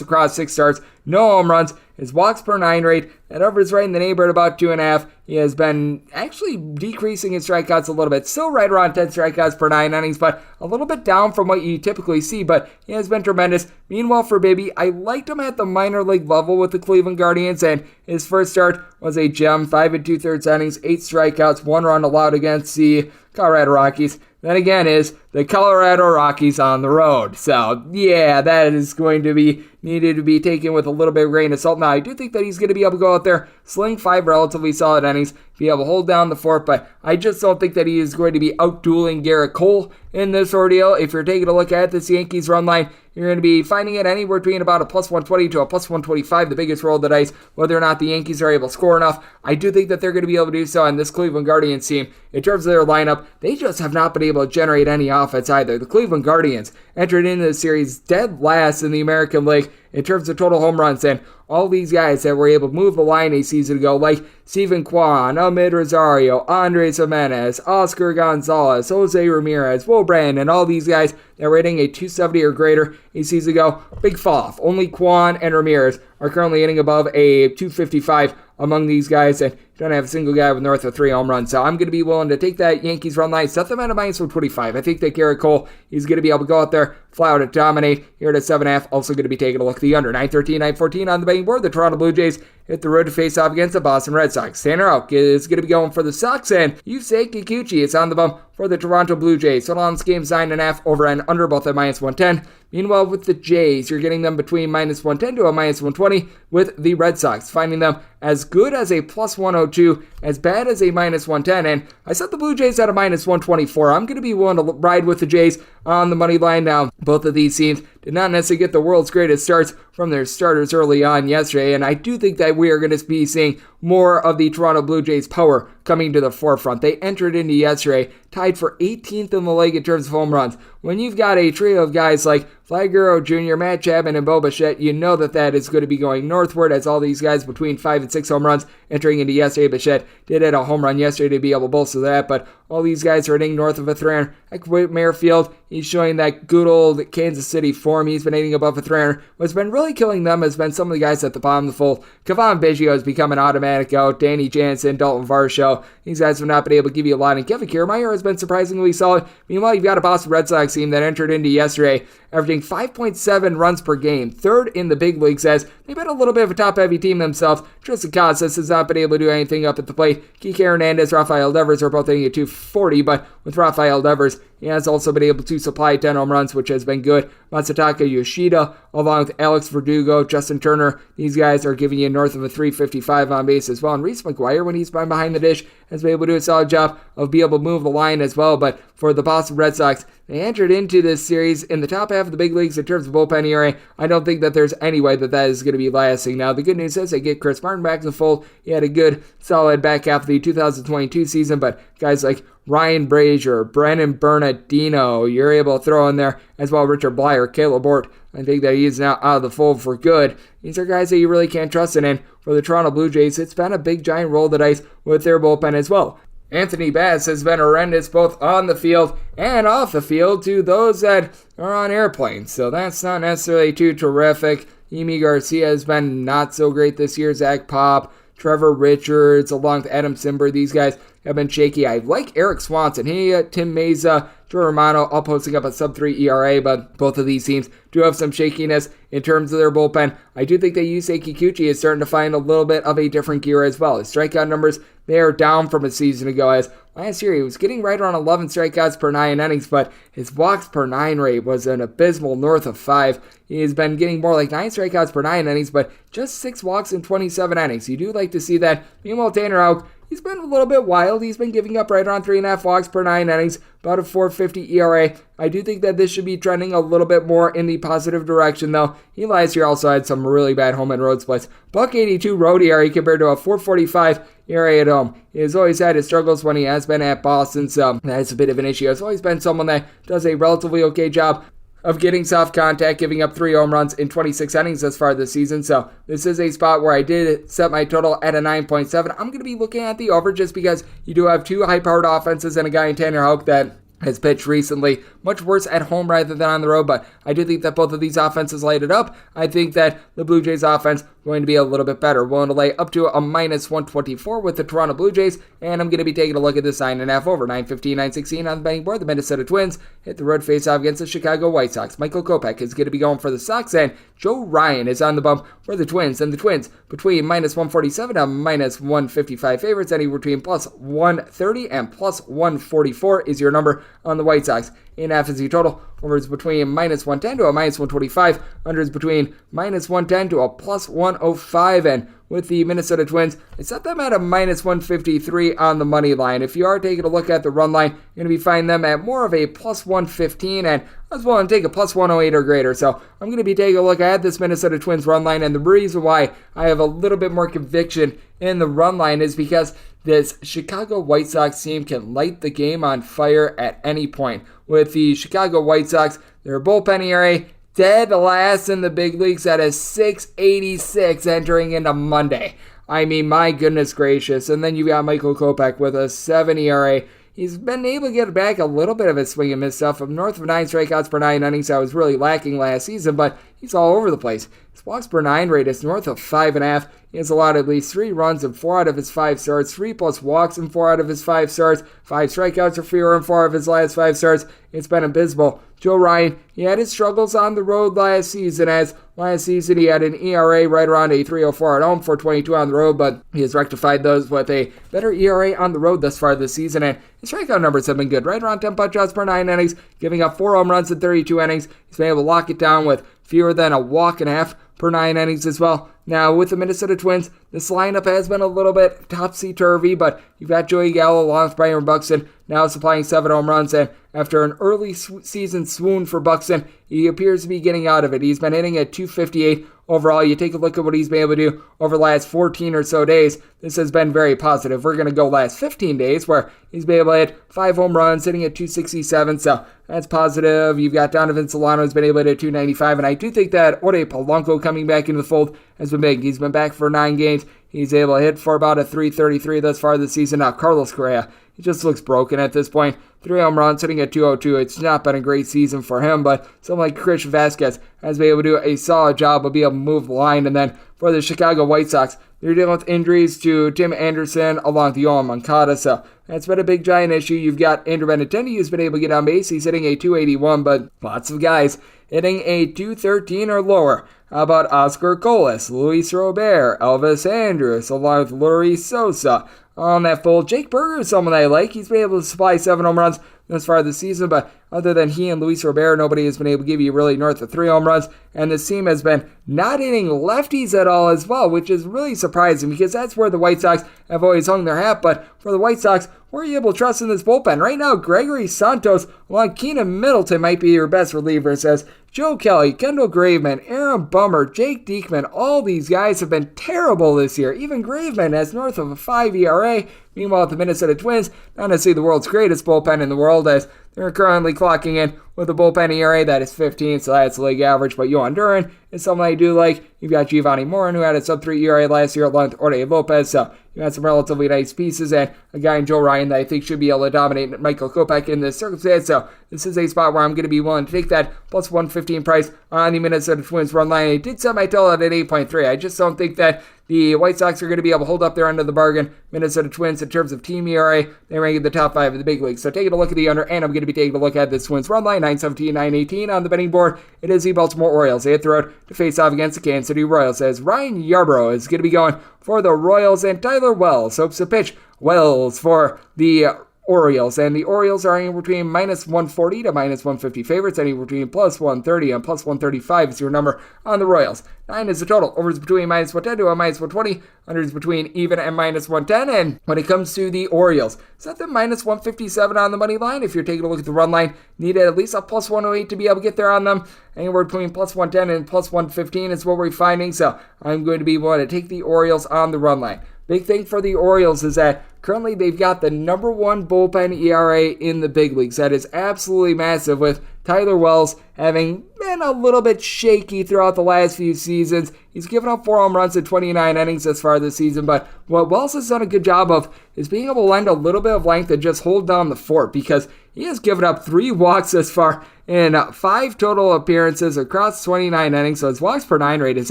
across 6 starts, no home runs. His walks per 9 rate, that number is right in the neighborhood about 2.5. He has been actually decreasing his strikeouts a little bit, still right around 10 strikeouts per 9 innings, but a little bit down from what you typically see, but he has been tremendous. Meanwhile, for Bibby, I liked him at the minor league level with the Cleveland Guardians, and his first start was a gem, 5 2/3 innings, 8 strikeouts, 1 run allowed against the Colorado Rockies. Then again is the Colorado Rockies on the road. So, yeah, that is going to be needed to be taken with a little bit of grain of salt. Now, I do think that he's going to be able to go out there, sling 5 relatively solid innings, be able to hold down the fort, but I just don't think that he is going to be out-dueling Garrett Cole in this ordeal. If you're taking a look at this Yankees run line, you're going to be finding it anywhere between about a plus 120 to a plus 125, the biggest roll of the dice, whether or not the Yankees are able to score enough. I do think that they're going to be able to do so, and this Cleveland Guardians team, in terms of their lineup, they just have not been able to generate any offense either. The Cleveland Guardians entered into the series dead last in the American League in terms of total home runs, and all these guys that were able to move the line a season ago, like Steven Kwan, Ahmed Rosario, Andres Jimenez, Oscar Gonzalez, Jose Ramirez, Will Brand, and all these guys that were hitting a 270 or greater a season ago, big fall off. Only Kwan and Ramirez are currently hitting above a 255 among these guys, and don't have a single guy with north of 3 home runs. So I'm going to be willing to take that Yankees run line, set them at a minus 125. I think that Garrett Cole, he's going to be able to go out there, fly out and dominate here at a 7.5. Also going to be taking a look at the under 913, 914 on the betting board. The Toronto Blue Jays hit the road to face off against the Boston Red Sox. Tanner Oak is going to be going for the Sox, and Yusei Kikuchi is on the bump for the Toronto Blue Jays. Total on this game's 9.5, over and under, both at minus 110. Meanwhile, with the Jays, you're getting them between minus 110 to a minus 120, with the Red Sox finding them as good as a plus 102, as bad as a minus 110, and I set the Blue Jays at a minus 124. I'm going to be willing to ride with the Jays on the money line now. Both of these teams did not necessarily get the world's greatest starts from their starters early on yesterday, and I do think that we are going to be seeing more of the Toronto Blue Jays' power coming to the forefront. They entered into yesterday tied for 18th in the league in terms of home runs. When you've got a trio of guys like Flaguro Jr., Matt Chapman, and Bo Bichette, you know that is going to be going northward, as all these guys between 5 and 6 home runs entering into yesterday. Bichette did hit a home run yesterday to be able to bolster that, but all these guys are hitting north of a 300. Like Whit Merrifield, he's showing that good old Kansas City form. He's been hitting above a 300. What's been really killing them has been some of the guys at the bottom of the fold. Kevon Biggio has become an automatic out. Danny Jansen, Dalton Varsho, these guys have not been able to give you a lot. And Kevin Kiermaier has been surprisingly solid. Meanwhile, you've got a Boston Red Sox team that entered into yesterday averaging 5.7 runs per game, third in the big leagues, as they've been a little bit of a top-heavy team themselves. Tristan Casas has not been able to do anything up at the plate. Kike Hernandez, Rafael Devers are both hitting at 240, but with Rafael Devers, he has also been able to supply 10 home runs, which has been good. Masataka Yoshida, along with Alex Verdugo, Justin Turner, these guys are giving you north of a 355 on base as well. And Reese McGuire, when he's been behind the dish, has been able to do a solid job of being able to move the line as well. But for the Boston Red Sox, they entered into this series in the top half of the big leagues in terms of bullpen ERA. I don't think that there's any way that is going to be lasting. Now, the good news is they get Chris Martin back in the fold. He had a good, solid back half of the 2022 season, but guys like Ryan Brazier, Brennan Bernardino, you're able to throw in there as well. Richard Blyer, Caleb Bort, I think that he's now out of the fold for good. These are guys that you really can't trust in. And for the Toronto Blue Jays, it's been a big giant roll of the dice with their bullpen as well. Anthony Bass has been horrendous both on the field and off the field to those that are on airplanes, so that's not necessarily too terrific. Yimi Garcia has been not so great this year. Zach Pop, Trevor Richards, along with Adam Simber, these guys have been shaky. I like Eric Swanson. Tim Meza, Joe Romano all posting up a sub-3 ERA, but both of these teams do have some shakiness in terms of their bullpen. I do think that Yusei Kikuchi is starting to find a little bit of a different gear as well. His strikeout numbers, they are down from a season ago, as last year he was getting right around 11 strikeouts per 9 innings, but his walks per 9 rate was an abysmal north of 5. He has been getting more like 9 strikeouts per 9 innings, but just 6 walks in 27 innings. You do like to see that. Meanwhile, Tanner Houck, he's been a little bit wild. He's been giving up right around 3.5 walks per 9 innings, about a 4.50 ERA. I do think that this should be trending a little bit more in the positive direction, though. He last year also had some really bad home and road splits. .82 road ERA compared to a 4.45 ERA at home. He has always had his struggles when he has been at Boston, so that's a bit of an issue. He's always been someone that does a relatively okay job of getting soft contact, giving up 3 home runs in 26 innings thus far this season. So this is a spot where I did set my total at a 9.7. I'm going to be looking at the over just because you do have 2 high-powered offenses and a guy in Tanner Houck that has pitched recently, much worse at home rather than on the road, but I do think that both of these offenses light it up. I think that the Blue Jays offense going to be a little bit better. Willing to lay up to a minus 124 with the Toronto Blue Jays, and I'm going to be taking a look at this 9.5 over. 9:15, 9:16 on the betting board. The Minnesota Twins hit the road face-off against the Chicago White Sox. Michael Kopech is going to be going for the Sox, and Joe Ryan is on the bump for the Twins, and the Twins between minus 147 and minus 155 favorites, anywhere between plus 130 and plus 144 is your number on the White Sox. 8.5 is the total. Over is between minus 110 to a minus 125. Under is between minus 110 to a plus 105. And with the Minnesota Twins, I set them at a minus 153 on the money line. If you are taking a look at the run line, you're going to be finding them at more of a plus 115. And I was willing to take a plus 108 or greater. So I'm going to be taking a look at this Minnesota Twins run line. And the reason why I have a little bit more conviction in the run line is because this Chicago White Sox team can light the game on fire at any point. With the Chicago White Sox, their bullpen ERA dead last in the big leagues at a 6.86 entering into Monday. I mean, my goodness gracious. And then you got Michael Kopech with a 7 ERA. He's been able to get back a little bit of his swing and miss stuff. Of north of 9 strikeouts per 9 innings, that was really lacking last season, but he's all over the place. His walks per 9 rate is north of 5.5. He has allowed at least 3 runs in 4 out of his 5 starts, 3 plus walks in 4 out of his 5 starts, 5 strikeouts or fewer in 4 of his last 5 starts. It's been abysmal. Joe Ryan, he had his struggles on the road last season, as last season he had an ERA right around a 3.04 at home, 4.22 on the road, but he has rectified those with a better ERA on the road thus far this season, and his strikeout numbers have been good, right around 10 punch outs per 9 innings, giving up 4 home runs in 32 innings. He's been able to lock it down with fewer than a walk and a half per 9 innings as well. Now, with the Minnesota Twins, this lineup has been a little bit topsy-turvy, but you've got Joey Gallo along with Byron Buxton now supplying 7 home runs, and after an early season swoon for Buxton, he appears to be getting out of it. He's been hitting at 258 overall. You take a look at what he's been able to do over the last 14 or so days. This has been very positive. We're going to go last 15 days where he's been able to hit 5 home runs, hitting at 267, so that's positive. You've got Donovan Solano who's been able to hit 295, and I do think that Ode Polanco coming back into the fold has been big. He's been back for 9 games. He's able to hit for about a 333 thus far this season. Now, Carlos Correa, he just looks broken at this point. 3 home runs, hitting at 202. It's not been a great season for him, but someone like Chris Vasquez has been able to do a solid job of being able to move the line. And then for the Chicago White Sox, they're dealing with injuries to Tim Anderson along with Yohan Moncada, so that's been a big giant issue. You've got Andrew Benintendi who's been able to get on base. He's hitting a 281, but lots of guys hitting a 213 or lower. How about Oscar Colas, Luis Robert, Elvis Andrus, along with Luis Sosa? On that fold, Jake Berger is someone I like. He's been able to supply 7 home runs thus far this season, but other than he and Luis Robert, nobody has been able to give you really north of 3 home runs, and this team has been not hitting lefties at all as well, which is really surprising because that's where the White Sox have always hung their hat. But for the White Sox, where are you able to trust in this bullpen? Right now, Gregory Santos along Keenan Middleton might be your best relievers, as Joe Kelly, Kendall Graveman, Aaron Bummer, Jake Diekman, all these guys have been terrible this year. Even Graveman has north of a 5 ERA. Meanwhile, the Minnesota Twins, not necessarily the world's greatest bullpen in the world, as they're currently clocking in with a bullpen ERA that is 15, so that's the league average. But Yohan Duran is someone I do like. You've got Giovanni Morin, who had a sub-3 ERA last year, along with Orde Lopez, so you had some relatively nice pieces, and a guy in Joe Ryan that I think should be able to dominate Michael Kopech in this circumstance. So this is a spot where I'm going to be willing to take that plus 115 price on the Minnesota Twins run line. I did set my total at 8.3. I just don't think that the White Sox are going to be able to hold up their end of the bargain. Minnesota Twins, in terms of team ERA, they rank in the top 5 of the big leagues. So taking a look at the under, and I'm going to be taking a look at this Twins run line, 917, 918 on the betting board. It is the Baltimore Orioles. They hit the road to face off against the Kansas City Royals, as Ryan Yarbrough is going to be going for the Royals, and Tyler Wells hopes to pitch Wells for the Orioles, and the Orioles are anywhere between minus 140 to minus 150 favorites, anywhere between plus 130 and plus 135 is your number on the Royals. 9 is the total. Overs between minus 110 to a minus 120. Unders between even and minus 110. And when it comes to the Orioles, set them minus 157 on the money line. If you're taking a look at the run line, need at least a plus 108 to be able to get there on them. Anywhere between plus 110 and plus 115 is what we're finding. So I'm going to be willing to take the Orioles on the run line. Big thing for the Orioles is that currently they've got the number 1 bullpen ERA in the big leagues. That is absolutely massive, with Tyler Wells having been a little bit shaky throughout the last few seasons. He's given up 4 home runs in 29 innings thus far this season, but what Wells has done a good job of is being able to lend a little bit of length and just hold down the fort, because he has given up 3 walks thus far in 5 total appearances across 29 innings, so his walks per 9 rate is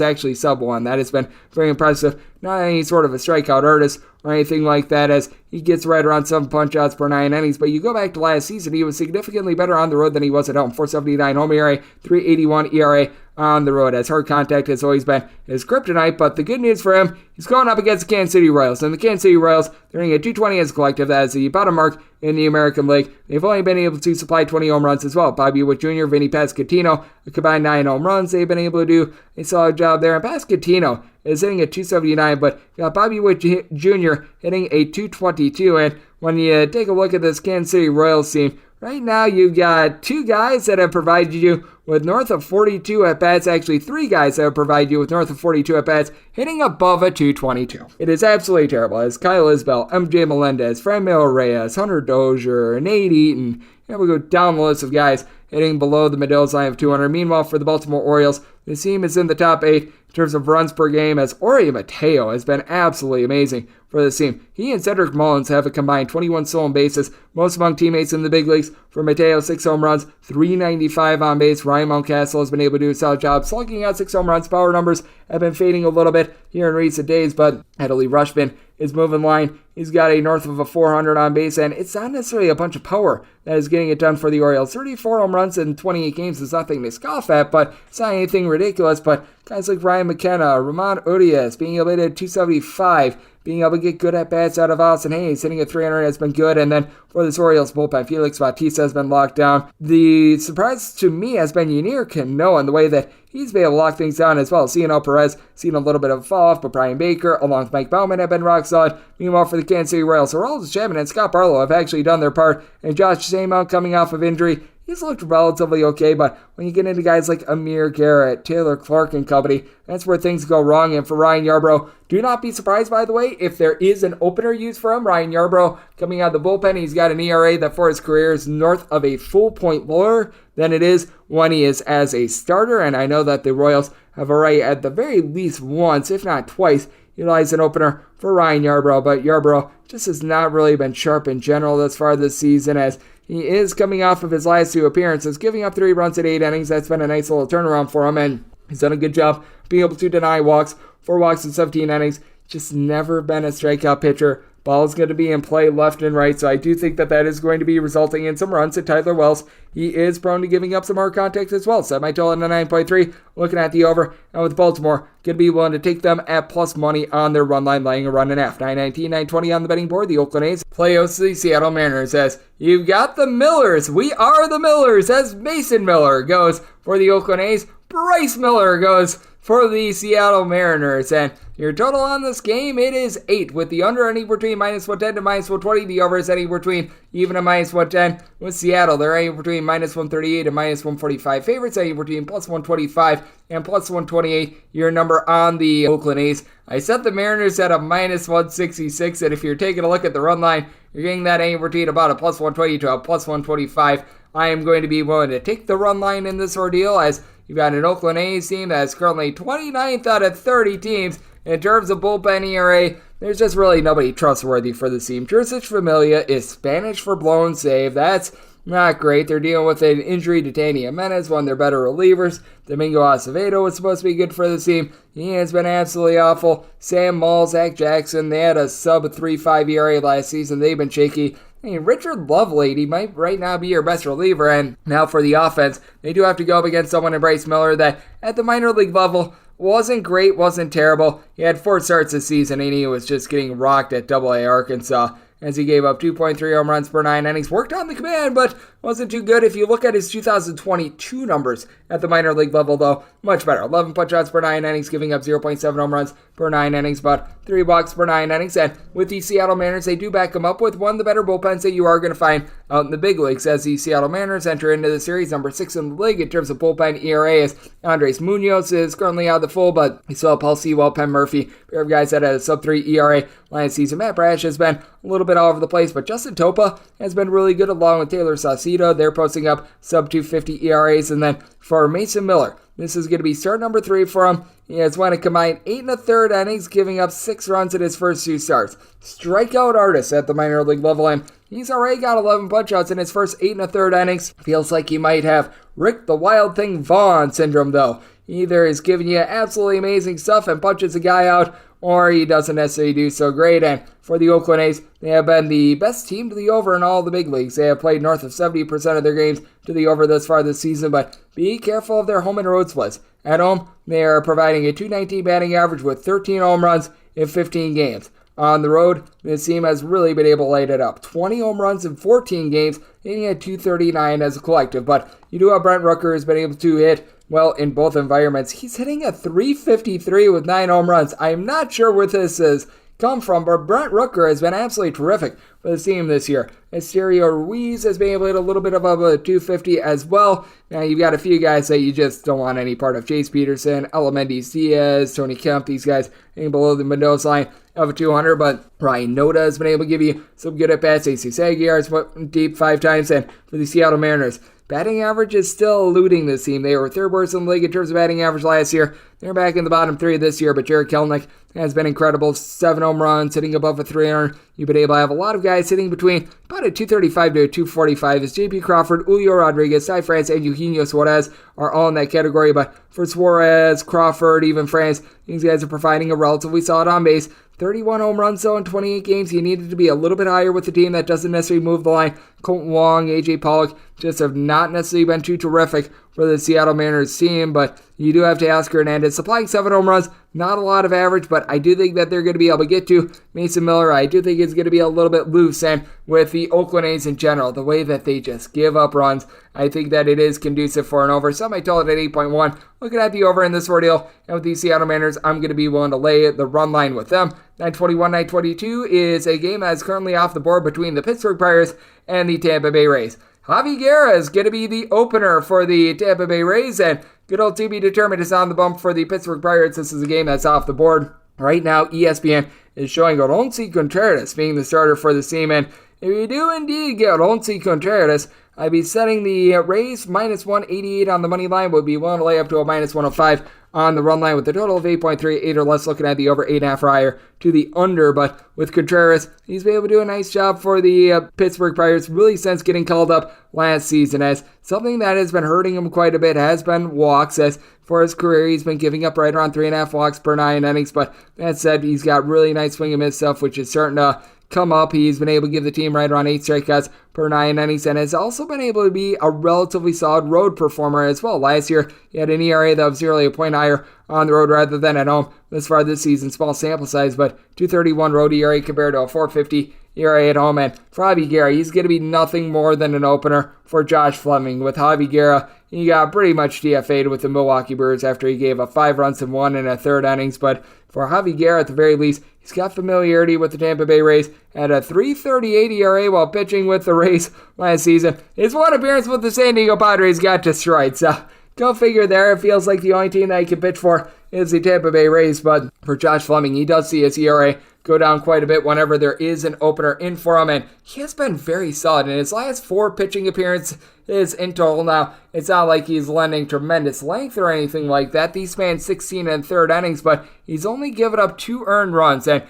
actually sub 1. That has been very impressive. Not any sort of a strikeout artist or anything like that, as he gets right around 7 punch-outs per 9 innings, but you go back to last season, he was significantly better on the road than he was at home. 479 home ERA, 381 ERA on the road, as hard contact has always been his kryptonite. But the good news for him, he's going up against the Kansas City Royals, and the Kansas City Royals, they're hitting at 220 as a collective. That is the bottom mark in the American League. They've only been able to supply 20 home runs as well. Bobby Witt Jr., Vinny Pasquantino, a combined 9 home runs. They've been able to do a solid job there, and Pasquantino is hitting at 279, but you got Bobby Witt Jr. hitting a 222, and when you take a look at this Kansas City Royals team, right now you've got 2 guys that have provided you with north of 42 at-bats, actually 3 guys that have provided you with north of 42 at-bats, hitting above a 222. It is absolutely terrible, as Kyle Isbell, MJ Melendez, Franmil Reyes, Hunter Dozier, Nate Eaton, we'll go down the list of guys hitting below the Mendoza line of 200. Meanwhile, for the Baltimore Orioles, the team is in the top 8 in terms of runs per game, as Ori Mateo has been absolutely amazing for this team. He and Cedric Mullins have a combined 21 stolen bases, most among teammates in the big leagues. For Mateo, 6 home runs, 395 on base. Ryan Mountcastle has been able to do a solid job slugging out 6 home runs. Power numbers have been fading a little bit here in recent days, but Adley Rutschman is moving line. He's got a north of a 400 on base, and it's not necessarily a bunch of power that is getting it done for the Orioles. 34 home runs in 28 games is nothing to scoff at, but it's not anything ridiculous. But guys like Ryan McKenna, Ramon Urias, being able to hit 275, being able to get good at-bats out of Austin Hayes, hitting at 300 has been good. And then for this Orioles bullpen, Felix Bautista has been locked down. The surprise to me has been Yennier Cano and the way that he's been able to lock things down as well. Ciano Perez seen a little bit of a fall-off, but Brian Baker, along with Mike Baumann, have been rock solid. Meanwhile, for the Kansas City Royals, Aroldis Chapman and Scott Barlow have actually done their part, and Josh Samount coming off of injury, he's looked relatively okay, but when you get into guys like Amir Garrett, Taylor Clark and company, that's where things go wrong. And for Ryan Yarbrough, do not be surprised, by the way, if there is an opener used for him. Ryan Yarbrough coming out of the bullpen, he's got an ERA that for his career is north of a full point lower than it is when he is as a starter. And I know that the Royals have already at the very least once, if not twice, utilized an opener for Ryan Yarbrough, but Yarbrough just has not really been sharp in general thus far this season, as he is coming off of his last 2 appearances, giving up 3 runs in 8 innings. That's been a nice little turnaround for him, and he's done a good job being able to deny walks. 4 walks in 17 innings. Just never been a strikeout pitcher. Ball is going to be in play left and right, so I do think that that is going to be resulting in some runs to Tyler Wells. He is prone to giving up some hard contact as well. Set my total at 9.3. Looking at the over, and with Baltimore, going to be willing to take them at plus money on their run line, laying a run and a half. 919, 920 on the betting board. The Oakland A's play host to the Seattle Mariners, as you've got the Millers. We are the Millers, as Mason Miller goes for the Oakland A's. Bryce Miller goes for the Seattle Mariners, and your total on this game, it is 8, with the under anywhere between minus 110 to minus 120. The over is anywhere between even and minus 110. With Seattle, they're anywhere between minus 138 and minus 145 favorites, anywhere between plus 125 and plus 128. Your number on the Oakland A's. I set the Mariners at a minus 166, and if you're taking a look at the run line, you're getting that anywhere between about a plus 120 to a plus 125. I am going to be willing to take the run line in this ordeal, as you've got an Oakland A's team that is currently 29th out of 30 teams in terms of bullpen ERA. There's just really nobody trustworthy for the team. Juric Familia is Spanish for blown save. That's not great. They're dealing with an injury to Danny Jimenez, one of their better relievers. Domingo Acevedo was supposed to be good for the team. He has been absolutely awful. Sam Moll, Zach Jackson, they had a sub 3.5 ERA last season. They've been shaky. I mean, Richard Lovelady might right now be your best reliever. And now for the offense, they do have to go up against someone in Bryce Miller that at the minor league level wasn't great, wasn't terrible. He had 4 starts this season, and he was just getting rocked at AA Arkansas as he gave up 2.3 home runs per 9 innings. Worked on the command, but wasn't too good. If you look at his 2022 numbers at the minor league level, though, much better. 11 punch-outs per 9 innings, giving up 0.7 home runs per 9 innings, but 3 walks per 9 innings. And with the Seattle Mariners, they do back him up with one of the better bullpens that you are going to find out in the big leagues as the Seattle Mariners enter into the series, number 6 in the league in terms of bullpen ERA, as Andres Munoz is currently out of the full, but we still have Paul Sewell, Penn Murphy, pair of guys that had a sub-3 ERA last season. Matt Brash has been a little bit all over the place, but Justin Topa has been really good along with Taylor Saucedo. They're posting up sub-250 ERAs. And then for Mason Miller, this is going to be start number 3 for him. He has won a combined 8 1/3 innings, giving up 6 runs in his first 2 starts. Strikeout artist at the minor league level, and he's already got 11 punch-outs in his first 8 1/3 innings. Feels like he might have Rick the Wild Thing Vaughn syndrome, though. Either is giving you absolutely amazing stuff and punches a guy out, or he doesn't necessarily do so great. And for the Oakland A's, they have been the best team to the over in all the big leagues. They have played north of 70% of their games to the over thus far this season, but be careful of their home and road splits. At home, they are providing a .219 batting average with 13 home runs in 15 games. On the road, this team has really been able to light it up. 20 home runs in 14 games, hitting at .239 as a collective. But you do have Brent Rooker who's been able to hit well in both environments. He's hitting a .353 with 9 home runs. I'm not sure where this has come from, but Brent Rooker has been absolutely terrific for the team this year. Esterio Ruiz has been able to hit a little bit above a .250 as well. Now you've got a few guys that you just don't want any part of. Chase Peterson, Elemendiz Diaz, Tony Kemp, these guys hitting below the Mendoza line of a 200, but Ryan Noda has been able to give you some good at-bats. AC Saguiar has put deep 5 times, and for the Seattle Mariners, batting average is still eluding this team. They were 3rd worst in the league in terms of batting average last year. They're back in the bottom 3 this year, but Jared Kelenic has been incredible. 7 home runs, hitting above a 300. You've been able to have a lot of guys hitting between about a 235 to a 245 as J.P. Crawford, Julio Rodriguez, Cy France, and Eugenio Suarez are all in that category. But for Suarez, Crawford, even France, these guys are providing a relatively solid on base. 31 home runs, though, in 28 games. He needed to be a little bit higher with the team that doesn't necessarily move the line. Colton Wong, A.J. Pollock just have not necessarily been too terrific for the Seattle Mariners team, but you do have Teoscar Hernandez supplying 7 home runs. Not a lot of average, but I do think that they're going to be able to get to Mason Miller. I do think it's going to be a little bit loose, and with the Oakland A's in general, the way that they just give up runs, I think that it is conducive for an over. Some might tell it at 8.1. Looking at the over in this ordeal, and with the Seattle Mariners, I'm going to be willing to lay the run line with them. 921-922 is a game that is currently off the board between the Pittsburgh Pirates and the Tampa Bay Rays. Javi Guerra is going to be the opener for the Tampa Bay Rays, and good old to be determined is on the bump for the Pittsburgh Pirates. This is a game that's off the board. Right now, ESPN is showing Oroncy Contreras being the starter for the team, and if you do indeed get Oroncy Contreras, I'd be setting the Rays minus 188 on the money line, would be willing to lay up to a minus 105 on the run line with a total of 8.38 or less, looking at the over 8.5 or higher to the under. But with Contreras, he's been able to do a nice job for the Pittsburgh Pirates really since getting called up last season, as something that has been hurting him quite a bit has been walks, as for his career he's been giving up right around 3.5 walks per 9 innings. But that said, he's got really nice swing and miss stuff, which is starting to come up. He's been able to give the team right around 8 strikeouts per 9 innings, and has also been able to be a relatively solid road performer as well. Last year, he had an ERA that was nearly a point higher on the road rather than at home. This far this season, small sample size, but 231 road ERA compared to a 450 ERA at home. And for Javi Guerra, he's going to be nothing more than an opener for Josh Fleming. With Javi Guerra, he got pretty much DFA'd with the Milwaukee Brewers after he gave up 5 runs in 1 1/3 innings. But for Javi Guerra, at the very least, he's got familiarity with the Tampa Bay Rays at a 3.38 ERA while pitching with the Rays last season. His one appearance with the San Diego Padres got destroyed, so go figure there. It feels like the only team that he can pitch for is the Tampa Bay Rays, but for Josh Fleming, he does see his ERA go down quite a bit whenever there is an opener in for him, and he has been very solid. In his last 4 pitching appearances is in total. Now, it's not like he's lending tremendous length or anything like that. These span 16 and third innings, but he's only given up 2 earned runs. And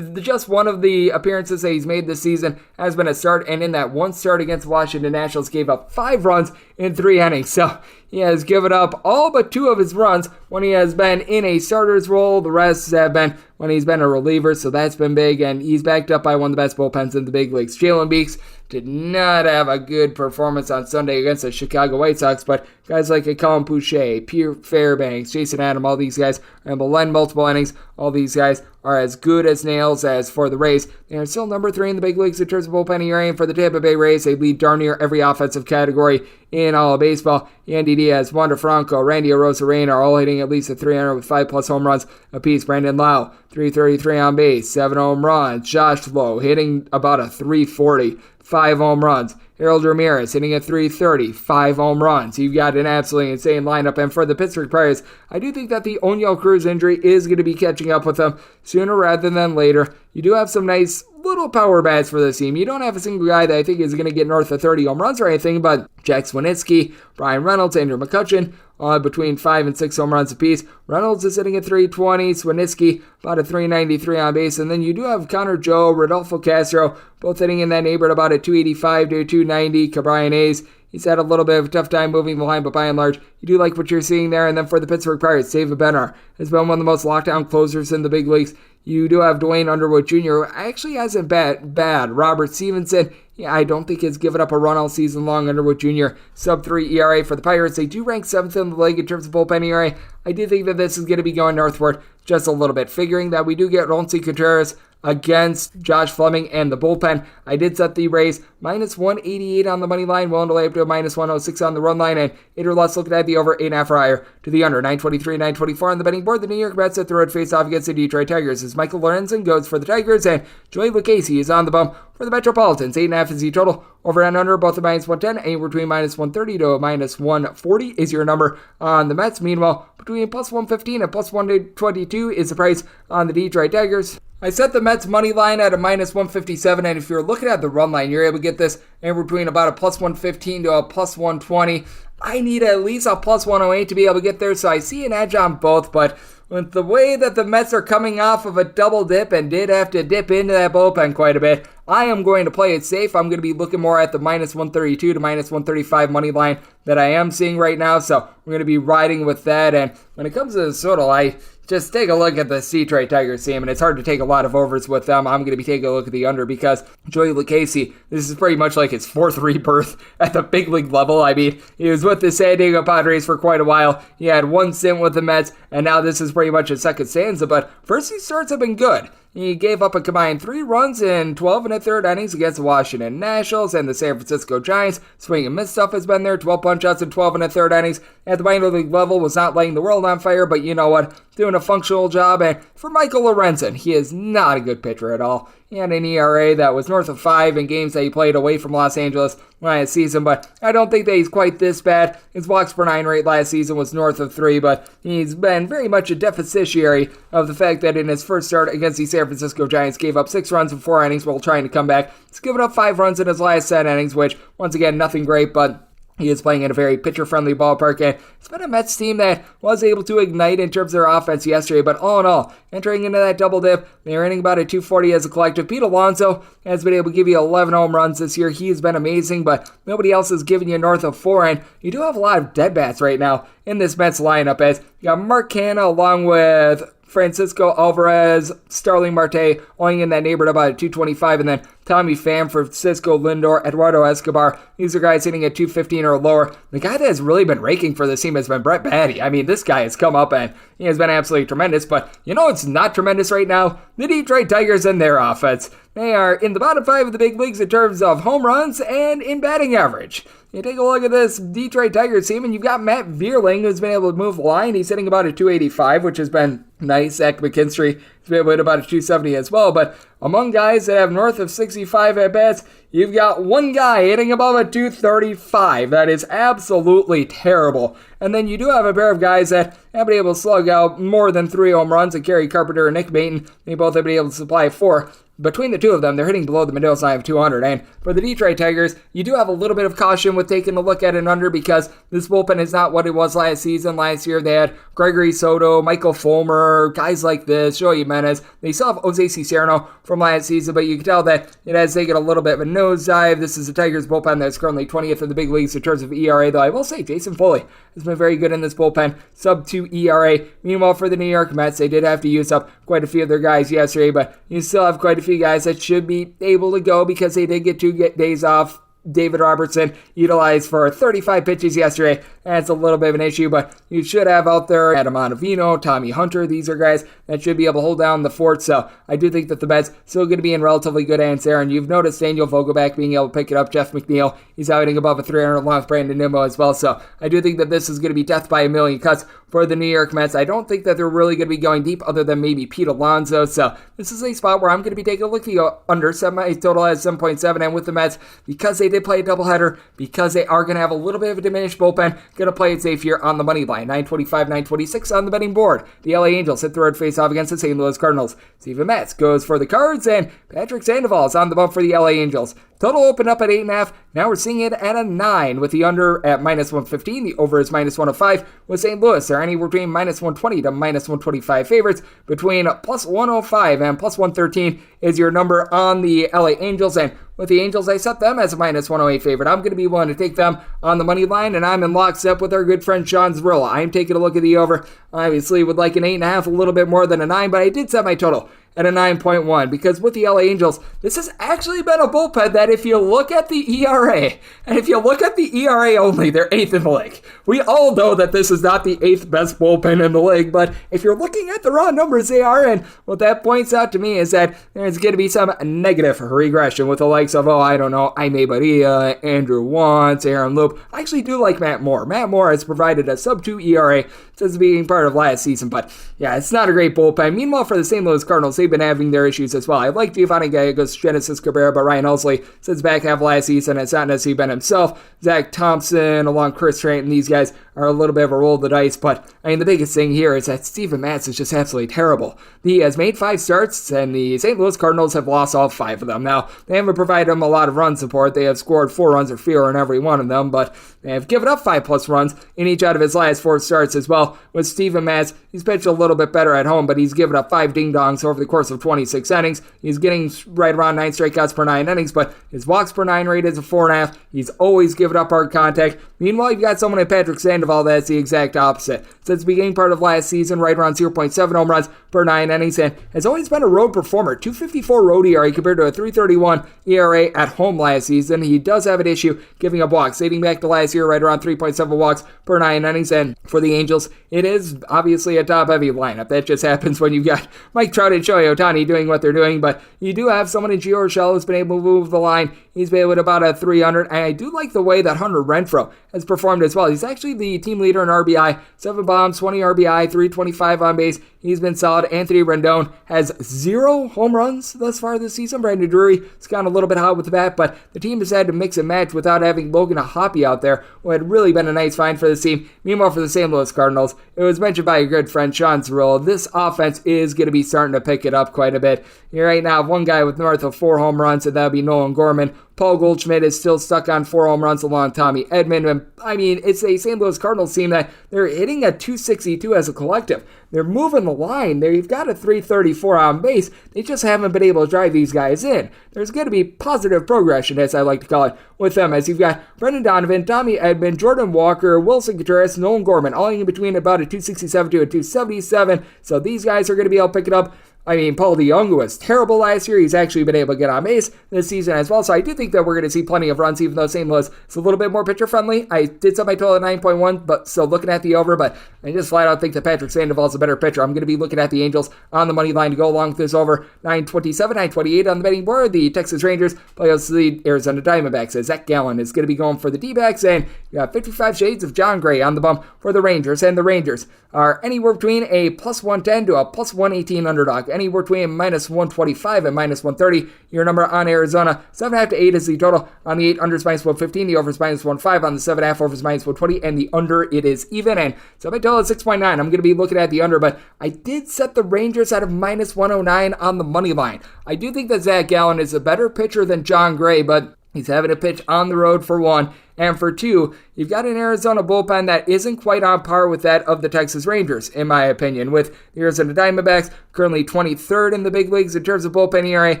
just one of the appearances that he's made this season has been a start. And in that one start against Washington Nationals, gave up 5 runs in 3 innings. So he has given up all but 2 of his runs when he has been in a starter's role. The rest have been when he's been a reliever, so that's been big. And he's backed up by one of the best bullpens in the big leagues. Jalen Beeks did not have a good performance on Sunday against the Chicago White Sox, but guys like Colin Pouchet, Pierre Fairbanks, Jason Adam, all these guys are able to lend multiple innings. All these guys are as good as nails. As for the Rays, they are still number 3 in the big leagues in terms of bullpen ERA. And for the Tampa Bay Rays, they lead darn near every offensive category in all of baseball. Yandy Diaz, Wander Franco, Randy Arozarena are all hitting at least a 300 with 5+ home runs apiece. Brandon Lau, 333 on base, 7 home runs. Josh Lowe hitting about a 340, 5 home runs. Harold Ramirez hitting at 330, 5 home runs. You've got an absolutely insane lineup. And for the Pittsburgh Pirates, I do think that the Oneil Cruz injury is going to be catching up with them sooner rather than later. You do have some nice little power bats for this team. You don't have a single guy that I think is going to get north of 30 home runs or anything, but Jack Swinitsky, Brian Reynolds, Andrew McCutchen, between 5 and 6 home runs apiece. Reynolds is sitting at 320, Swinitsky about a 393 on base, and then you do have Connor Joe, Rodolfo Castro, both hitting in that neighborhood about a 285 to 290. Cabrian Hayes, he's had a little bit of a tough time moving the line, but by and large, you do like what you're seeing there. And then for the Pittsburgh Pirates, David Bednar has been one of the most lockdown closers in the big leagues. You do have Dwayne Underwood Jr., who actually hasn't bad. Robert Stevenson, I don't think has given up a run all season long. Underwood Jr., sub-3 ERA for the Pirates. They do rank 7th in the league in terms of bullpen ERA. I do think that this is going to be going northward just a little bit. Figuring that we do get Roncy Contreras against Josh Fleming and the bullpen, I did set the Rays minus 188 on the money line, willing to lay up to a minus 106 on the run line, and 8 or less looking at the over 8.5 or higher to the under. 923, 924 on the betting board. The New York Mets at the road face off against the Detroit Tigers as Michael Lorenzen goes for the Tigers, and Joey Lucchesi is on the bump for the Metropolitans. 8.5 is the total. Over and under, both at minus 110, anywhere between minus 130 to a minus 140 is your number on the Mets. Meanwhile, between plus 115 and plus 122 is the price on the Detroit Tigers. I set the Mets money line at a minus 157, and if you're looking at the run line, you're able to get this anywhere between about a plus 115 to a plus 120. I need at least a plus 108 to be able to get there, so I see an edge on both, but with the way that the Mets are coming off of a double dip and did have to dip into that bullpen quite a bit, I am going to play it safe. I'm going to be looking more at the minus 132 to minus 135 money line that I am seeing right now, so we're going to be riding with that. And when it comes to the total, I just take a look at the Detroit Tigers team, and it's hard to take a lot of overs with them. I'm going to be taking a look at the under because Joey Lucchesi, this is pretty much like his 4th rebirth at the big league level. I mean, he was with the San Diego Padres for quite a while. He had 1 stint with the Mets, and now this is pretty much his 2nd stanza, but first few starts have been good. He gave up a combined 3 runs in 12 and a third innings against the Washington Nationals and the San Francisco Giants. Swing and miss stuff has been there. 12 punch-outs in 12 and a third innings. At the minor league level, was not lighting the world on fire, but you know what? Doing a functional job. And for Michael Lorenzen, he is not a good pitcher at all. He had an ERA that was north of 5 in games that he played away from Los Angeles last season, but I don't think that he's quite this bad. His walks per 9 rate last season was north of 3, but he's been very much a deficitary of the fact that in his first start against the San Francisco Giants, gave up 6 runs in 4 innings while trying to come back. He's given up 5 runs in his last 10 innings, which, once again, nothing great, but he is playing in a very pitcher-friendly ballpark, and it's been a Mets team that was able to ignite in terms of their offense yesterday, but all in all, entering into that double dip, they're hitting about a 240 as a collective. Pete Alonso has been able to give you 11 home runs this year. He has been amazing, but nobody else is giving you north of 4, and you do have a lot of dead bats right now in this Mets lineup, as you got Mark Canha along with Francisco Alvarez, Starling Marte, owing in that neighborhood about 225, and then Tommy Pham, Francisco Lindor, Eduardo Escobar. These are guys hitting at 215 or lower. The guy that has really been raking for this team has been Brett Baty. I mean, this guy has come up and he has been absolutely tremendous, but you know what's not tremendous right now? The Detroit Tigers and their offense. They are in the bottom 5 of the big leagues in terms of home runs and in batting average. You take a look at this Detroit Tigers team, and you've got Matt Vierling, who's been able to move the line. He's hitting about a 285, which has been nice. Zach McKinstry has been able to hit about a 270 as well. But among guys that have north of 65 at-bats, you've got one guy hitting above a 235. That is absolutely terrible. And then you do have a pair of guys that have been able to slug out more than 3 home runs, and Gary Carpenter and Nick Maton. They both have been able to supply 4. Between the two of them, they're hitting below the Mendoza line of 200. And for the Detroit Tigers, you do have a little bit of caution with taking a look at an under because this bullpen is not what it was last season. Last year, they had Gregory Soto, Michael Fulmer, guys like this, Joey Jimenez. They still have Jose Cicerno from last season, but you can tell that it has taken a little bit of a nosedive. This is the Tigers bullpen that's currently 20th in the big leagues in terms of ERA, though I will say Jason Foley has been very good in this bullpen, sub-2 ERA. Meanwhile, for the New York Mets, they did have to use up quite a few of their guys yesterday, but you still have quite a few guys that should be able to go because they did get 2 days off. David Robertson utilized for 35 pitches yesterday. That's a little bit of an issue, but you should have out there Adam Ottavino, Tommy Hunter. These are guys that should be able to hold down the fort. So I do think that the Mets still going to be in relatively good hands there. And you've noticed Daniel Vogelback being able to pick it up. Jeff McNeil, he's hitting above a 300 along with Brandon Nimmo as well. So I do think that this is going to be death by a million cuts for the New York Mets. I don't think that they're really going to be going deep other than maybe Pete Alonso. So this is a spot where I'm going to be taking a look at the under. My total has 7.7. And with the Mets, because they did play a doubleheader, because they are going to have a little bit of a diminished bullpen, going to play it safe here on the money line. 925, 926 on the betting board. The LA Angels hit the road face-off against the St. Louis Cardinals. Steven Matz goes for the Cards, and Patrick Sandoval is on the bump for the LA Angels. Total opened up at 8.5. Now we're seeing it at a 9 with the under at minus 115. The over is minus 105 with St. Louis. They're anywhere between minus 120 to minus 125 favorites. Between plus 105 and plus 113 is your number on the LA Angels. And with the Angels, I set them as a minus 108 favorite. I'm going to be willing to take them on the money line, and I'm in lockstep with our good friend Sean Zerillo. I'm taking a look at the over. Obviously, would like an 8.5, a little bit more than a 9, but I did set my total at a 9.1 because with the LA Angels, this has actually been a bullpen that if you look at the ERA, and if you look at the ERA only, they're 8th in the league. We all know that this is not the 8th best bullpen in the league, but if you're looking at the raw numbers, they are, and what that points out to me is that there's going to be some negative regression with the likes of, Jaime Barria, Andrew Wantz, Aaron Loop. I actually do like Matt Moore. Matt Moore has provided a sub-2 ERA since being part of last season, but yeah, it's not a great bullpen. Meanwhile, for the St. Louis Cardinals, they've been having their issues as well. I like Giovanni Gallegos, Genesis Cabrera, but Ryan Helsley, since back half last season, has not necessarily been himself. Zach Thompson, along Chris Trent, these guys are a little bit of a roll of the dice, but I mean, the biggest thing here is that Steven Matz is just absolutely terrible. He has made 5 starts, and the St. Louis Cardinals have lost all 5 of them. Now, they haven't provided him a lot of run support. They have scored 4 runs or fewer in every one of them, but they have given up 5+ runs in each out of his last 4 starts as well. With Steven Matz, he's pitched a little bit better at home, but he's given up 5 ding-dongs over the course of 26 innings. He's getting right around 9 strikeouts per 9 innings, but his walks per 9 rate is a 4.5. He's always given up hard contact. Meanwhile, you've got someone in Patrick Sandoval that's the exact opposite. Since the beginning part of last season, right around 0.7 home runs per 9 innings, and has always been a road performer. 2.54 road ERA compared to a 3.31 ERA at home last season. He does have an issue giving up walks, dating back to last year, right around 3.7 walks per 9 innings. And for the Angels, it is obviously a top-heavy lineup. That just happens when you've got Mike Trout and Shohei Ohtani doing what they're doing, but you do have someone in Gio Urshela who's been able to move the line. He's been with about a 300, and I do like the way that Hunter Renfroe has performed as well. He's actually the team leader in RBI, 7 bombs, 20 RBI, 325 on base. He's been solid. Anthony Rendon has 0 home runs thus far this season. Brandon Drury has gone a little bit hot with the bat, but the team has had to mix and match without having Logan Hoppy out there, who had really been a nice find for this team. Meanwhile, for the St. Louis Cardinals, it was mentioned by your good friend Sean Zerillo, this offense is going to be starting to pick it up quite a bit. You right now have one guy with north of 4 home runs, and that would be Nolan Gorman. Paul Goldschmidt is still stuck on 4 home runs along Tommy Edman. And I mean, it's a St. Louis Cardinals team that they're hitting a 262 as a collective. They're moving the line. They've got a 334 on base. They just haven't been able to drive these guys in. There's going to be positive progression, as I like to call it, with them, as you've got Brendan Donovan, Tommy Edman, Jordan Walker, Wilson Contreras, Nolan Gorman, all in between about a 267 to a 277. So these guys are going to be able to pick it up. I mean, Paul DeJong, who was terrible last year, he's actually been able to get on base this season as well. So I do think that we're going to see plenty of runs, even though St. Louis is a little bit more pitcher-friendly. I did set my total at 9.1, but still looking at the over. But I just flat out think that Patrick Sandoval is a better pitcher. I'm going to be looking at the Angels on the money line to go along with this over. 927, 928 on the betting board. The Texas Rangers play the Arizona Diamondbacks, as Zach Gallen is going to be going for the D-backs. And You got 55 Shades of John Gray on the bump for the Rangers, and the Rangers are anywhere between a plus 110 to a plus 118 underdog, anywhere between minus 125 and minus 130. Your number on Arizona, 7.5 to 8 is the total. On the 8, unders minus 115, the overs minus 1.5, on the 7.5, overs minus 120, and the under, it is even. And so my total is 6.9. I'm going to be looking at the under, but I did set the Rangers out of minus 109 on the money line. I do think that Zach Gallen is a better pitcher than John Gray, but he's having to pitch on the road for one. And for two, you've got an Arizona bullpen that isn't quite on par with that of the Texas Rangers, in my opinion. With the Arizona Diamondbacks currently 23rd in the big leagues in terms of bullpen ERA,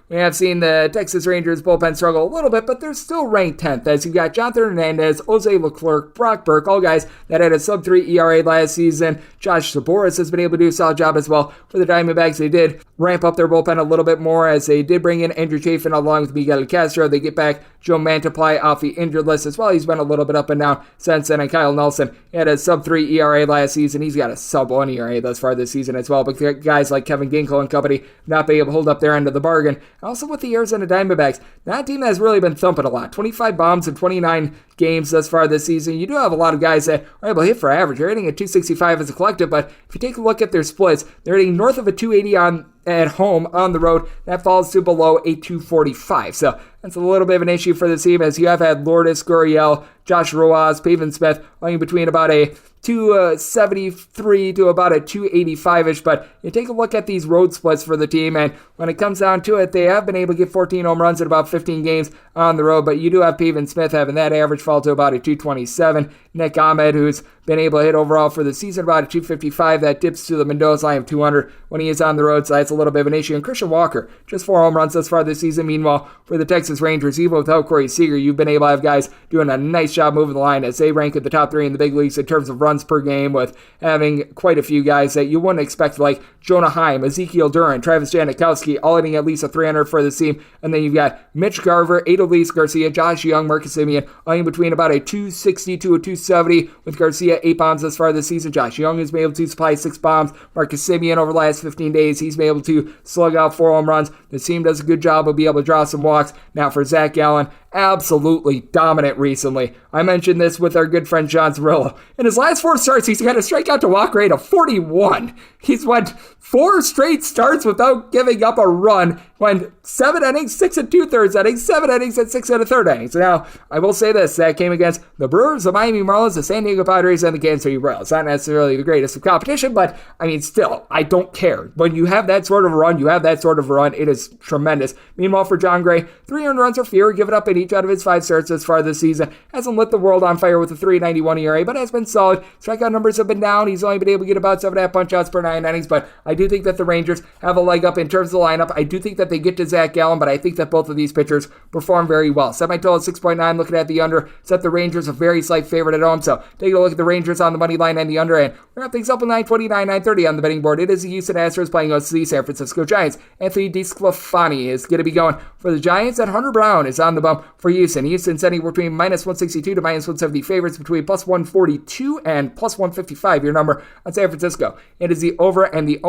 we have seen the Texas Rangers bullpen struggle a little bit, but they're still ranked 10th, as you've got Jonathan Hernandez, Jose Leclerc, Brock Burke, all guys that had a sub-3 ERA last season. Josh Saboris has been able to do a solid job as well. For the Diamondbacks, they did ramp up their bullpen a little bit more, as they did bring in Andrew Chafin along with Miguel Castro. They get back Joe Mantiply off the injured list as well. He's been a little bit up and down since then. And Kyle Nelson, he had a sub-3 ERA last season. He's got a sub-1 ERA thus far this season as well. But guys like Kevin Ginkel and company not being able to hold up their end of the bargain. Also with the Arizona Diamondbacks, that team has really been thumping a lot. 25 bombs in 29 games thus far this season. You do have a lot of guys that are able to hit for average. They're hitting at 265 as a collective, but if you take a look at their splits, they're hitting north of a 280 at home. On the road, that falls to below a 245. So that's a little bit of an issue for the team, as you have had Lourdes Gurriel, Josh Rojas, Pavin Smith, lying between about a 273 to about a 285-ish, but you take a look at these road splits for the team, and when it comes down to it, they have been able to get 14 home runs in about 15 games on the road, but you do have Pavin Smith having that average fall to about a 227. Nick Ahmed, who's been able to hit overall for the season about a 255, that dips to the Mendoza line of 200 when he is on the road, so that's a little bit of an issue. And Christian Walker, just 4 home runs thus far this season. Meanwhile, for the Texas Rangers, even without Corey Seager, you've been able to have guys doing a nice job moving the line, as they rank at the top 3 in the big leagues in terms of runs per game, with having quite a few guys that you wouldn't expect, like Jonah Heim, Ezekiel Duran, Travis Janikowski, all hitting at least a 300 for the team. And then you've got Mitch Garver, Adolis Garcia, Josh Young, Marcus Semien, all in between about a 260 to a 270, with Garcia 8 bombs thus far this season. Josh Young has been able to supply 6 bombs. Marcus Semien, over the last 15 days, he's been able to slug out 4 home runs. The team does a good job of being able to draw some walks. Now for Zach Gallen, absolutely dominant recently. I mentioned this with our good friend Sean Zerillo. In his last 4 starts, he's got a strikeout to walk rate of 41. He's went 4 straight starts without giving up a run. Went 7 innings, 6 2/3 innings, 7 innings, and 6 1/3 innings. Now, I will say this, that came against the Brewers, the Miami Marlins, the San Diego Padres, and the Kansas City Royals. Not necessarily the greatest of competition, but I mean, still, I don't care. When you have that sort of a run, you have that sort of a run. It is tremendous. Meanwhile, for John Gray, 3 earned runs or fewer given up in each out of his 5 starts this far this season. Hasn't lit the world on fire with a 3.91 ERA, but has been solid. Strikeout numbers have been down. He's only been able to get about 7.5 punch-outs per 9 innings, but I do think that the Rangers have a leg up in terms of the lineup. I do think that they get to Zach Gallen, but I think that both of these pitchers perform very well. Set my total at 6.9, looking at the under. Set the Rangers a very slight favorite at home, so take a look at the Rangers on the money line and the under, and we're up things up at 929, 930 on the betting board. It is the Houston Astros playing against the San Francisco Giants. Anthony DeSclafani is going to be going for the Giants, and Hunter Brown is on the bump for Houston. Houston setting between minus 162 to minus 170 favorites, between plus 142 and plus 155. Your number on San Francisco. It is the over and the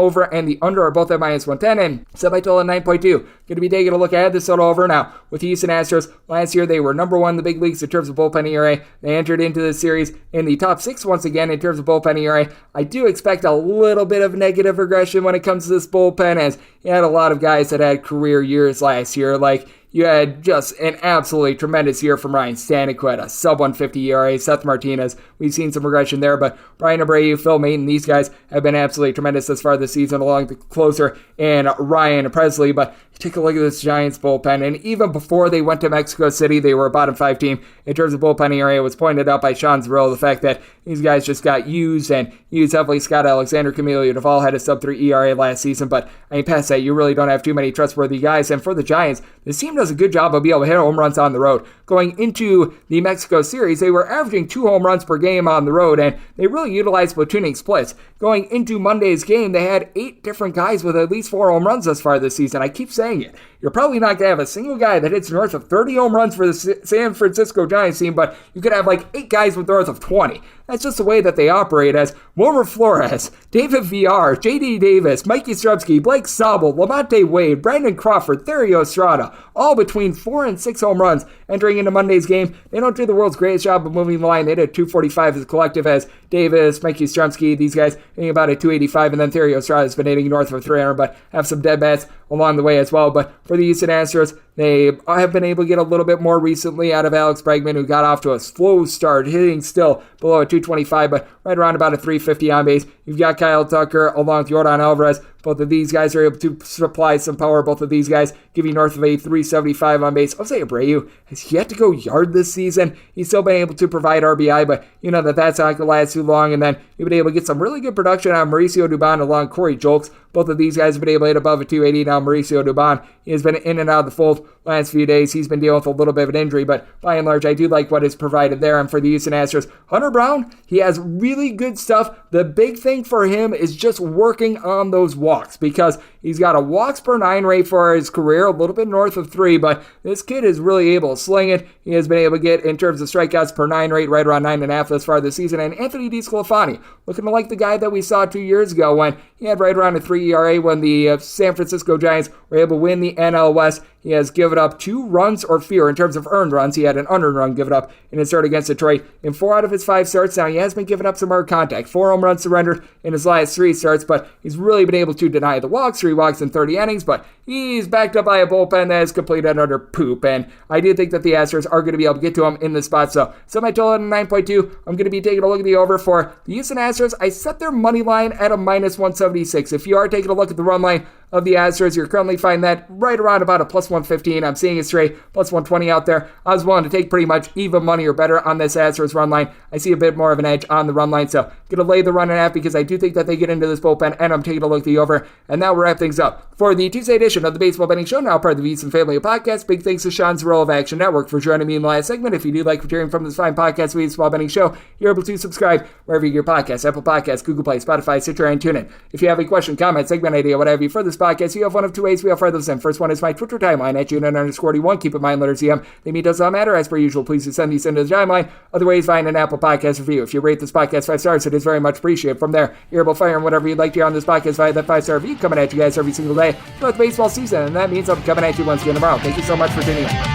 under are both at minus 110, and set my total at 9.2. Going to be taking a look at this total over now. With the Houston Astros, last year they were number 1 in the big leagues in terms of bullpen ERA. They entered into this series in the top 6 once again in terms of bullpen ERA. I do expect a little bit of negative regression when it comes to this bullpen, as you had a lot of guys that had career years last year, like you had just an absolutely tremendous year from Ryan Stanek, who had a sub-150 ERA. Seth Martinez, we've seen some regression there, but Brian Abreu, Phil Maton, these guys have been absolutely tremendous this far this season, along the closer and Ryan Presley. But you take a look at this Giants bullpen, and even before they went to Mexico City, they were a bottom 5 team in terms of bullpen ERA. It was pointed out by Sean Zerillo, the fact that these guys just got used heavily. Scott Alexander, Camilo Duvall had a sub-3 ERA last season, but I mean, past that, you really don't have too many trustworthy guys. And for the Giants, this team does a good job of being able to hit home runs on the road. Going into the Mexico series, they were averaging 2 home runs per game on the road, and they really utilized platooning splits. Going into Monday's game, they had 8 different guys with at least 4 home runs thus far this season. I keep saying it. You're probably not going to have a single guy that hits north of 30 home runs for the San Francisco Giants team, but you could have like 8 guys with north of 20. That's just the way that they operate, as Wilmer Flores, David Villar, J.D. Davis, Mike Yastrzemski, Blake Sobel, Lamonte Wade, Brandon Crawford, Thairo Estrada, all between 4 and 6 home runs entering entering into Monday's game, they don't do the world's greatest job of moving the line. They did 245 as a collective, as Davis, Mikey Strumsky, these guys hitting about a 285, and then Theory Estrada's been hitting north of 300, but have some dead bats along the way as well. But for the Houston Astros, they have been able to get a little bit more recently out of Alex Bregman, who got off to a slow start, hitting still below a 225, but right around about a 350 on base. You've got Kyle Tucker along with Yordan Alvarez. Both of these guys are able to supply some power. Both of these guys give you north of a 375 on base. Jose Abreu has yet to go yard this season. He's still been able to provide RBI, but you know that's not going to last too long. And then you've been able to get some really good production on Mauricio Dubon along Corey Julks. Both of these guys have been able to hit above a 280. Now Mauricio Dubon, he has been in and out of the fold last few days. He's been dealing with a little bit of an injury, but by and large, I do like what is provided there. And for the Houston Astros, Hunter Brown, he has really good stuff. The big thing for him is just working on those walks, because he's got a walks per 9 rate for his career, a little bit north of 3, but this kid is really able to sling it. He has been able to get, in terms of strikeouts per 9 rate, right around 9.5 thus far this season. And Anthony DeSclafani, looking like the guy that we saw 2 years ago when he had right around a 3 ERA when the San Francisco Giants were able to win the NL West. He has given up 2 runs or fewer in terms of earned runs. He had an unearned run given up in his start against Detroit in 4 out of his 5 starts. Now, he has been giving up some hard contact. 4 home runs surrendered in his last 3 starts, but he's really been able to deny the walks. 3 walks in 30 innings, but he's backed up by a bullpen that is completed another poop. And I do think that the Astros are going to be able to get to him in this spot. So my total at 9.2. I'm going to be taking a look at the over for the Houston Astros. I set their money line at a minus 176. If you are taking a look at the run line of the Astros, you're currently finding that right around about a plus 115. I'm seeing it straight, plus 120 out there. I was willing to take pretty much even money or better on this Astros run line. I see a bit more of an edge on the run line, so going to lay the run and a half because I do think that they get into this bullpen, and I'm taking a look at the over. And now we'll wrap things up for the Tuesday edition of the Baseball Betting Show, now part of the VSiN family of podcasts. Big thanks to Sean Zerillo of Action Network for joining me in the last segment. If you do like what you're hearing from this fine podcast, Baseball Betting Show, you're able to subscribe wherever you get your podcasts, Apple Podcasts, Google Play, Spotify, Stitcher, and TuneIn. If you have a question, comment, segment idea, whatever you for this podcast, you have one of 2 ways we offer those in. First one is my Twitter timeline at @UNN_41. Keep in mind, letters CM. They mean does not matter. As per usual, please send these into the timeline. Other ways, find an Apple Podcast review. If you rate this podcast 5 stars, it is very much appreciated. From there, you're able to fire and whatever you'd like to hear on this podcast via that 5-star review coming at you guys every single day throughout the baseball season. And that means I'm coming at you once again tomorrow. Thank you so much for tuning in.